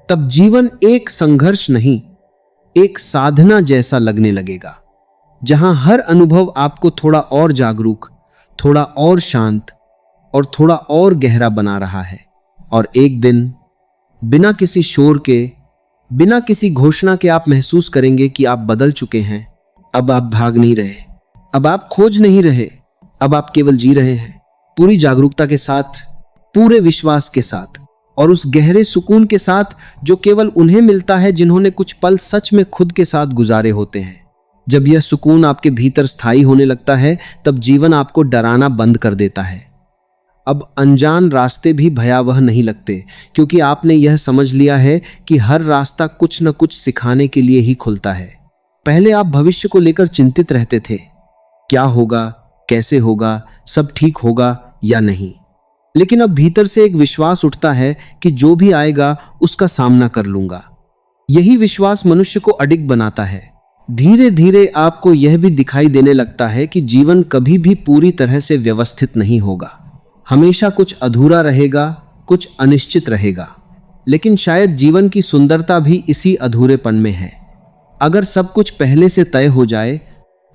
Speaker 1: तब जीवन एक संघर्ष नहीं, एक साधना जैसा लगने लगेगा, जहां हर अनुभव आपको थोड़ा और जागरूक, थोड़ा और शांत और थोड़ा और गहरा बना रहा है। और एक दिन, बिना किसी शोर के, बिना किसी घोषणा के, आप महसूस करेंगे कि आप बदल चुके हैं। अब आप भाग नहीं रहे, अब आप खोज नहीं रहे, अब आप केवल जी रहे हैं, पूरी जागरूकता के साथ, पूरे विश्वास के साथ, और उस गहरे सुकून के साथ जो केवल उन्हें मिलता है जिन्होंने कुछ पल सच में खुद के साथ गुजारे होते हैं। जब यह सुकून आपके भीतर स्थायी होने लगता है, तब जीवन आपको डराना बंद कर देता है। अब अनजान रास्ते भी भयावह नहीं लगते, क्योंकि आपने यह समझ लिया है कि हर रास्ता कुछ न कुछ सिखाने के लिए ही खुलता है। पहले आप भविष्य को लेकर चिंतित रहते थे, क्या होगा, कैसे होगा, सब ठीक होगा या नहीं। लेकिन अब भीतर से एक विश्वास उठता है कि जो भी आएगा उसका सामना कर लूंगा। यही विश्वास मनुष्य को अडिग बनाता है। धीरे धीरे आपको यह भी दिखाई देने लगता है कि जीवन कभी भी पूरी तरह से व्यवस्थित नहीं होगा। हमेशा कुछ अधूरा रहेगा, कुछ अनिश्चित रहेगा। लेकिन शायद जीवन की सुंदरता भी इसी अधूरेपन में है। अगर सब कुछ पहले से तय हो जाए,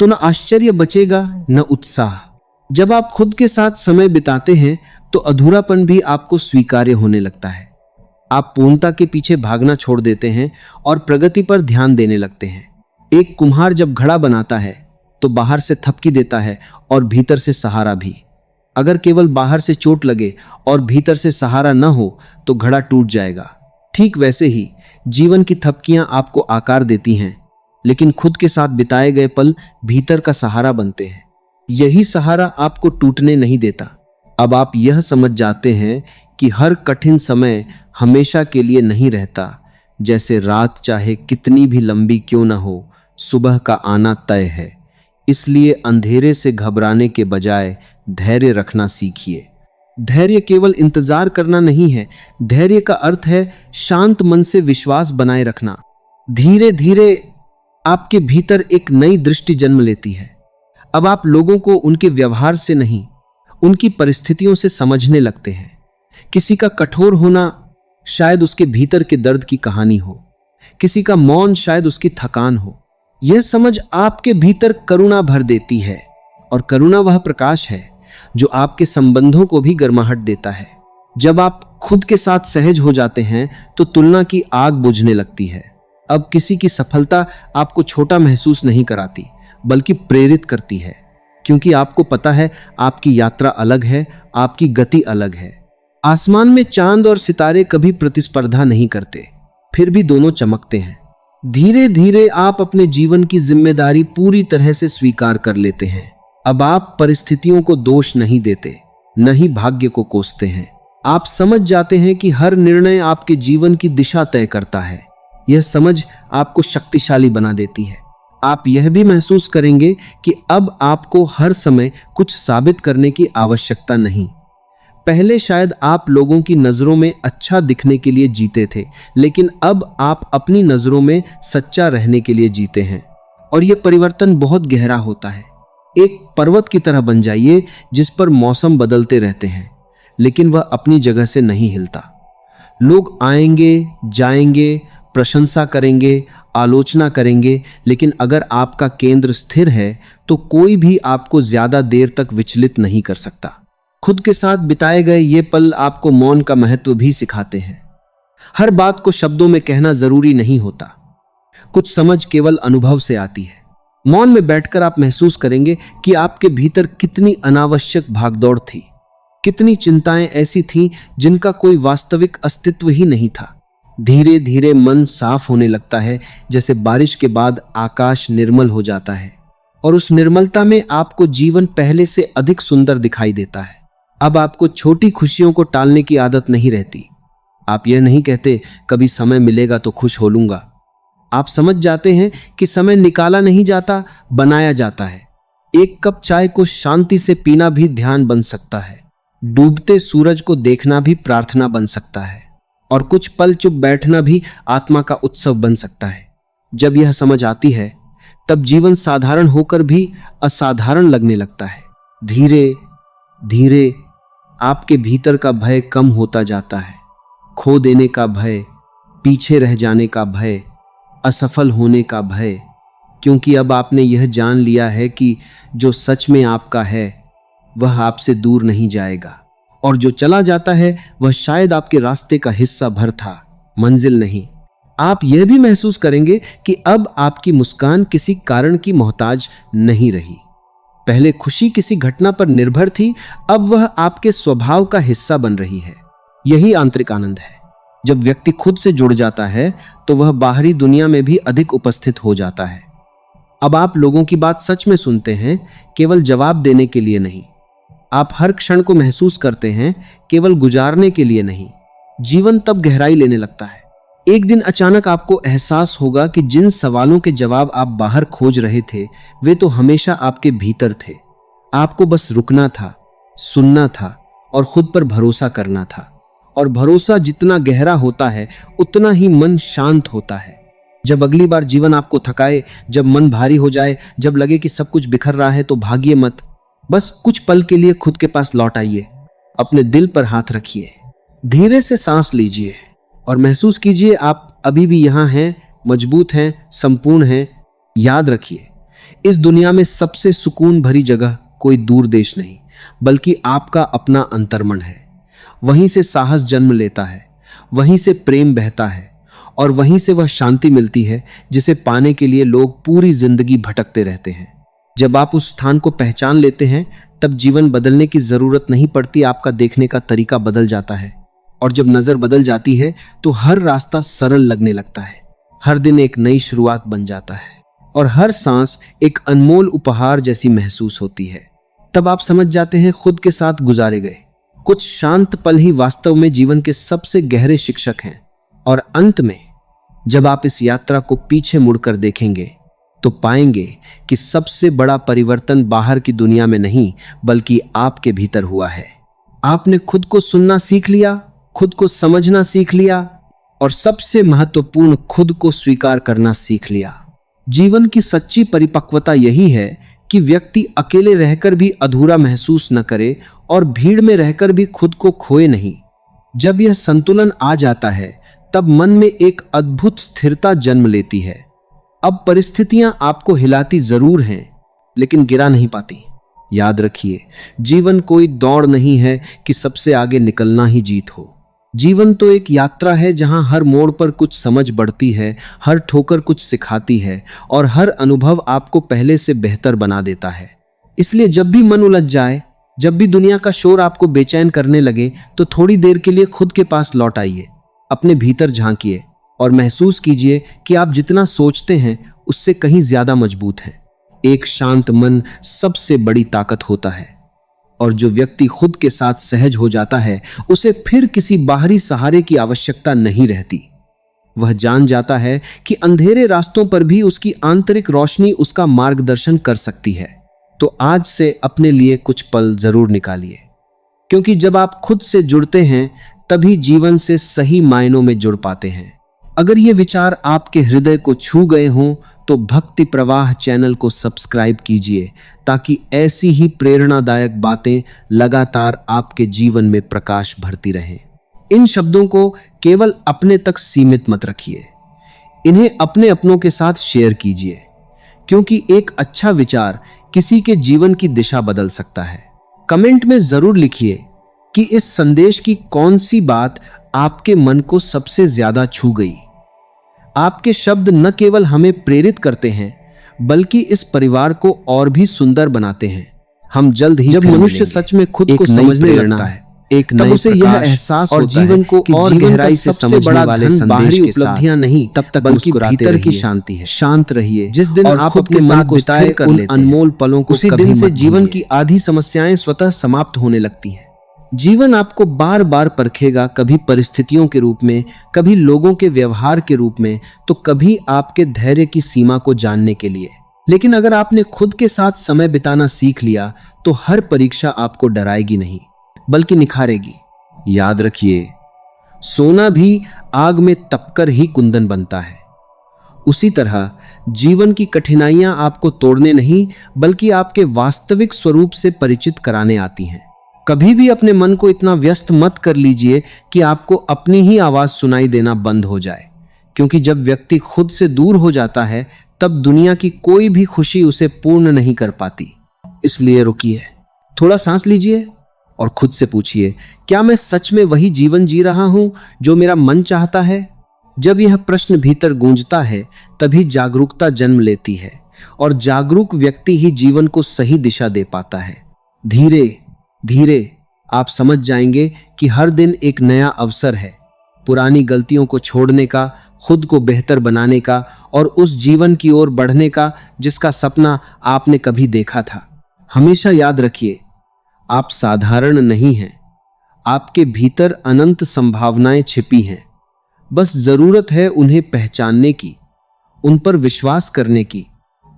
Speaker 1: तो न आश्चर्य बचेगा, न उत्साह। जब आप खुद के साथ समय बिताते हैं, तो अधूरापन भी आपको स्वीकार्य होने लगता है। आप पूर्णता के पीछे भागना छोड़ देते हैं और प्रगति पर ध्यान देने लगते हैं। एक कुम्हार जब घड़ा बनाता है, तो बाहर से थपकी देता है और भीतर से सहारा भी। अगर केवल बाहर से चोट लगे और भीतर से सहारा न हो, तो घड़ा टूट जाएगा। ठीक वैसे ही जीवन की थपकियां आपको आकार देती हैं, लेकिन खुद के साथ बिताए गए पल भीतर का सहारा बनते हैं। यही सहारा आपको टूटने नहीं देता। अब आप यह समझ जाते हैं कि हर कठिन समय हमेशा के लिए नहीं रहता। जैसे रात चाहे कितनी भी लंबी क्यों न हो, सुबह का आना तय है। इसलिए अंधेरे से घबराने के बजाय धैर्य रखना सीखिए। धैर्य केवल इंतजार करना नहीं है, धैर्य का अर्थ है शांत मन से विश्वास बनाए रखना। धीरे धीरे आपके भीतर एक नई दृष्टि जन्म लेती है। अब आप लोगों को उनके व्यवहार से नहीं, उनकी परिस्थितियों से समझने लगते हैं। किसी का कठोर होना शायद उसके भीतर के दर्द की कहानी हो, किसी का मौन शायद उसकी थकान हो। यह समझ आपके भीतर करुणा भर देती है, और करुणा वह प्रकाश है जो आपके संबंधों को भी गर्माहट देता है। जब आप खुद के साथ सहज हो जाते हैं तो तुलना की आग बुझने लगती है। अब किसी की सफलता आपको छोटा महसूस नहीं कराती, बल्कि प्रेरित करती है, क्योंकि आपको पता है आपकी यात्रा अलग है, आपकी गति अलग है। आसमान में चांद और सितारे कभी प्रतिस्पर्धा नहीं करते, फिर भी दोनों चमकते हैं। धीरे धीरे आप अपने जीवन की जिम्मेदारी पूरी तरह से स्वीकार कर लेते हैं। अब आप परिस्थितियों को दोष नहीं देते, न ही भाग्य को कोसते हैं। आप समझ जाते हैं कि हर निर्णय आपके जीवन की दिशा तय करता है। यह समझ आपको शक्तिशाली बना देती है। आप यह भी महसूस करेंगे कि अब आपको हर समय कुछ साबित करने की आवश्यकता नहीं। पहले शायद आप लोगों की नजरों में अच्छा दिखने के लिए जीते थे, लेकिन अब आप अपनी नजरों में सच्चा रहने के लिए जीते हैं। और यह परिवर्तन बहुत गहरा होता है। एक पर्वत की तरह बन जाइए जिस पर मौसम बदलते रहते हैं, लेकिन वह अपनी जगह से नहीं हिलता। लोग आएंगे, जाएंगे, प्रशंसा करेंगे, आलोचना करेंगे, लेकिन अगर आपका केंद्र स्थिर है तो कोई भी आपको ज्यादा देर तक विचलित नहीं कर सकता। खुद के साथ बिताए गए ये पल आपको मौन का महत्व भी सिखाते हैं। हर बात को शब्दों में कहना जरूरी नहीं होता, कुछ समझ केवल अनुभव से आती है। मौन में बैठकर आप महसूस करेंगे कि आपके भीतर कितनी अनावश्यक भागदौड़ थी, कितनी चिंताएं ऐसी थीं जिनका कोई वास्तविक अस्तित्व ही नहीं था। धीरे धीरे मन साफ होने लगता है, जैसे बारिश के बाद आकाश निर्मल हो जाता है, और उस निर्मलता में आपको जीवन पहले से अधिक सुंदर दिखाई देता है। अब आपको छोटी खुशियों को टालने की आदत नहीं रहती। आप यह नहीं कहते कभी समय मिलेगा तो खुश हो लूंगा। आप समझ जाते हैं कि समय निकाला नहीं जाता, बनाया जाता है। एक कप चाय को शांति से पीना भी ध्यान बन सकता है। डूबते सूरज को देखना भी प्रार्थना बन सकता है, और कुछ पल चुप बैठना भी आत्मा का उत्सव बन सकता है। जब यह समझ आती है, तब जीवन साधारण होकर भी असाधारण लगने लगता है। धीरे धीरे आपके भीतर का भय कम होता जाता है। खो देने का भय, पीछे रह जाने का भय, असफल होने का भय, क्योंकि अब आपने यह जान लिया है कि जो सच में आपका है वह आपसे दूर नहीं जाएगा, और जो चला जाता है वह शायद आपके रास्ते का हिस्सा भर था, मंजिल नहीं। आप यह भी महसूस करेंगे कि अब आपकी मुस्कान किसी कारण की मोहताज नहीं रही। पहले खुशी किसी घटना पर निर्भर थी, अब वह आपके स्वभाव का हिस्सा बन रही है। यही आंतरिक आनंद है। जब व्यक्ति खुद से जुड़ जाता है तो वह बाहरी दुनिया में भी अधिक उपस्थित हो जाता है। अब आप लोगों की बात सच में सुनते हैं, केवल जवाब देने के लिए नहीं। आप हर क्षण को महसूस करते हैं, केवल गुजारने के लिए नहीं। जीवन तब गहराई लेने लगता है। एक दिन अचानक आपको एहसास होगा कि जिन सवालों के जवाब आप बाहर खोज रहे थे वे तो हमेशा आपके भीतर थे। आपको बस रुकना था, सुनना था, और खुद पर भरोसा करना था। और भरोसा जितना गहरा होता है उतना ही मन शांत होता है। जब अगली बार जीवन आपको थकाए, जब मन भारी हो जाए, जब लगे कि सब कुछ बिखर रहा है, तो भागिए मत। बस कुछ पल के लिए खुद के पास लौट आइए। अपने दिल पर हाथ रखिए, धीरे से सांस लीजिए, और महसूस कीजिए आप अभी भी यहाँ हैं, मजबूत हैं, संपूर्ण हैं। याद रखिए, इस दुनिया में सबसे सुकून भरी जगह कोई दूर देश नहीं, बल्कि आपका अपना अंतर्मन है। वहीं से साहस जन्म लेता है, वहीं से प्रेम बहता है, और वहीं से वह शांति मिलती है जिसे पाने के लिए लोग पूरी जिंदगी भटकते रहते हैं। जब आप उस स्थान को पहचान लेते हैं, तब जीवन बदलने की जरूरत नहीं पड़ती, आपका देखने का तरीका बदल जाता है। और जब नजर बदल जाती है तो हर रास्ता सरल लगने लगता है। हर दिन एक नई शुरुआत बन जाता है, और हर सांस एक अनमोल उपहार जैसी महसूस होती है। तब आप समझ जाते हैं खुद के साथ गुजारे गए कुछ शांत पल ही वास्तव में जीवन के सबसे गहरे शिक्षक हैं। और अंत में जब आप इस यात्रा को पीछे मुड़कर देखेंगे तो पाएंगे कि सबसे बड़ा परिवर्तन बाहर की दुनिया में नहीं बल्कि आपके भीतर हुआ है। आपने खुद को सुनना सीख लिया, खुद को समझना सीख लिया और सबसे महत्वपूर्ण खुद को स्वीकार करना सीख लिया। जीवन की सच्ची परिपक्वता यही है कि व्यक्ति अकेले रहकर भी अधूरा महसूस न करे और भीड़ में रहकर भी खुद को खोए नहीं। जब यह संतुलन आ जाता है तब मन में एक अद्भुत स्थिरता जन्म लेती है। अब परिस्थितियां आपको हिलाती जरूर हैं लेकिन गिरा नहीं पाती। याद रखिए, जीवन कोई दौड़ नहीं है कि सबसे आगे निकलना ही जीत हो। जीवन तो एक यात्रा है जहां हर मोड़ पर कुछ समझ बढ़ती है, हर ठोकर कुछ सिखाती है और हर अनुभव आपको पहले से बेहतर बना देता है। इसलिए जब भी मन उलझ जाए, जब भी दुनिया का शोर आपको बेचैन करने लगे, तो थोड़ी देर के लिए खुद के पास लौट आइए, अपने भीतर झांकिए और महसूस कीजिए कि आप जितना सोचते हैं उससे कहीं ज्यादा मजबूत हैं। एक शांत मन सबसे बड़ी ताकत होता है और जो व्यक्ति खुद के साथ सहज हो जाता है उसे फिर किसी बाहरी सहारे की आवश्यकता नहीं रहती। वह जान जाता है कि अंधेरे रास्तों पर भी उसकी आंतरिक रोशनी उसका मार्गदर्शन कर सकती है। तो आज से अपने लिए कुछ पल जरूर निकालिए, क्योंकि जब आप खुद से जुड़ते हैं तभी जीवन से सही मायनों में जुड़ पाते हैं। अगर ये विचार आपके हृदय को छू गए हों तो भक्ति प्रवाह चैनल को सब्सक्राइब कीजिए ताकि ऐसी ही प्रेरणादायक बातें लगातार आपके जीवन में प्रकाश भरती रहें। इन शब्दों को केवल अपने तक सीमित मत रखिए, इन्हें अपने अपनों के साथ शेयर कीजिए, क्योंकि एक अच्छा विचार किसी के जीवन की दिशा बदल सकता है। कमेंट में जरूर लिखिए कि इस संदेश की कौन सी बात आपके मन को सबसे ज्यादा छू गई। आपके शब्द न केवल हमें प्रेरित करते हैं बल्कि इस परिवार को और भी सुंदर बनाते हैं। हम जल्द ही जब मनुष्य सच में खुद को समझने लगता है, तब उसे यह एहसास और जीवन को और गहराई से समझने वाले बाहरी उपलब्धियां नहीं तब तक बल्कि भीतर की शांति है। शांत रहिए। जिस दिन आप अपने मन को बिताए उन अनमोल पलों को उसी दिन से जीवन की आधी समस्याएं स्वतः समाप्त होने लगती हैं। जीवन आपको बार बार परखेगा, कभी परिस्थितियों के रूप में, कभी लोगों के व्यवहार के रूप में, तो कभी आपके धैर्य की सीमा को जानने के लिए। लेकिन अगर आपने खुद के साथ समय बिताना सीख लिया तो हर परीक्षा आपको डराएगी नहीं बल्कि निखारेगी। याद रखिए, सोना भी आग में तपकर ही कुंदन बनता है। उसी तरह जीवन की कठिनाइयां आपको तोड़ने नहीं बल्कि आपके वास्तविक स्वरूप से परिचित कराने आती हैं। कभी भी अपने मन को इतना व्यस्त मत कर लीजिए कि आपको अपनी ही आवाज सुनाई देना बंद हो जाए, क्योंकि जब व्यक्ति खुद से दूर हो जाता है तब दुनिया की कोई भी खुशी उसे पूर्ण नहीं कर पाती। इसलिए रुकिए, थोड़ा सांस लीजिए और खुद से पूछिए, क्या मैं सच में वही जीवन जी रहा हूं जो मेरा मन चाहता है? जब यह प्रश्न भीतर गूंजता है तभी जागरूकता जन्म लेती है और जागरूक व्यक्ति ही जीवन को सही दिशा दे पाता है। धीरे धीरे आप समझ जाएंगे कि हर दिन एक नया अवसर है पुरानी गलतियों को छोड़ने का, खुद को बेहतर बनाने का और उस जीवन की ओर बढ़ने का जिसका सपना आपने कभी देखा था। हमेशा याद रखिए, आप साधारण नहीं हैं, आपके भीतर अनंत संभावनाएं छिपी हैं। बस जरूरत है उन्हें पहचानने की, उन पर विश्वास करने की।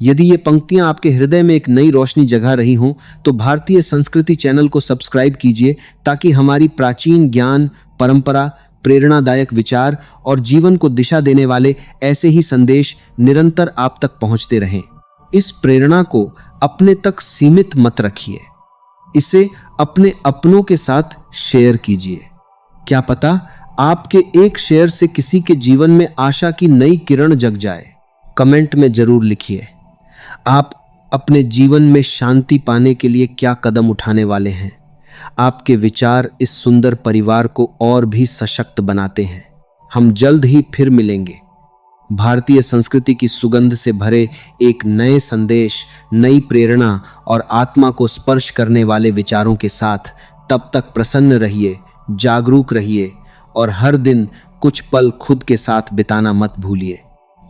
Speaker 1: यदि ये पंक्तियां आपके हृदय में एक नई रोशनी जगा रही हों तो भारतीय संस्कृति चैनल को सब्सक्राइब कीजिए ताकि हमारी प्राचीन ज्ञान, परंपरा, प्रेरणादायक विचार और जीवन को दिशा देने वाले ऐसे ही संदेश निरंतर आप तक पहुंचते रहें। इस प्रेरणा को अपने तक सीमित मत रखिए, इसे अपने अपनों के साथ शेयर कीजिए। क्या पता आपके एक शेयर से किसी के जीवन में आशा की नई किरण जग जाए। कमेंट में जरूर लिखिए, आप अपने जीवन में शांति पाने के लिए क्या कदम उठाने वाले हैं। आपके विचार इस सुंदर परिवार को और भी सशक्त बनाते हैं। हम जल्द ही फिर मिलेंगे, भारतीय संस्कृति की सुगंध से भरे एक नए संदेश, नई प्रेरणा और आत्मा को स्पर्श करने वाले विचारों के साथ। तब तक प्रसन्न रहिए, जागरूक रहिए और हर दिन कुछ पल खुद के साथ बिताना मत भूलिए।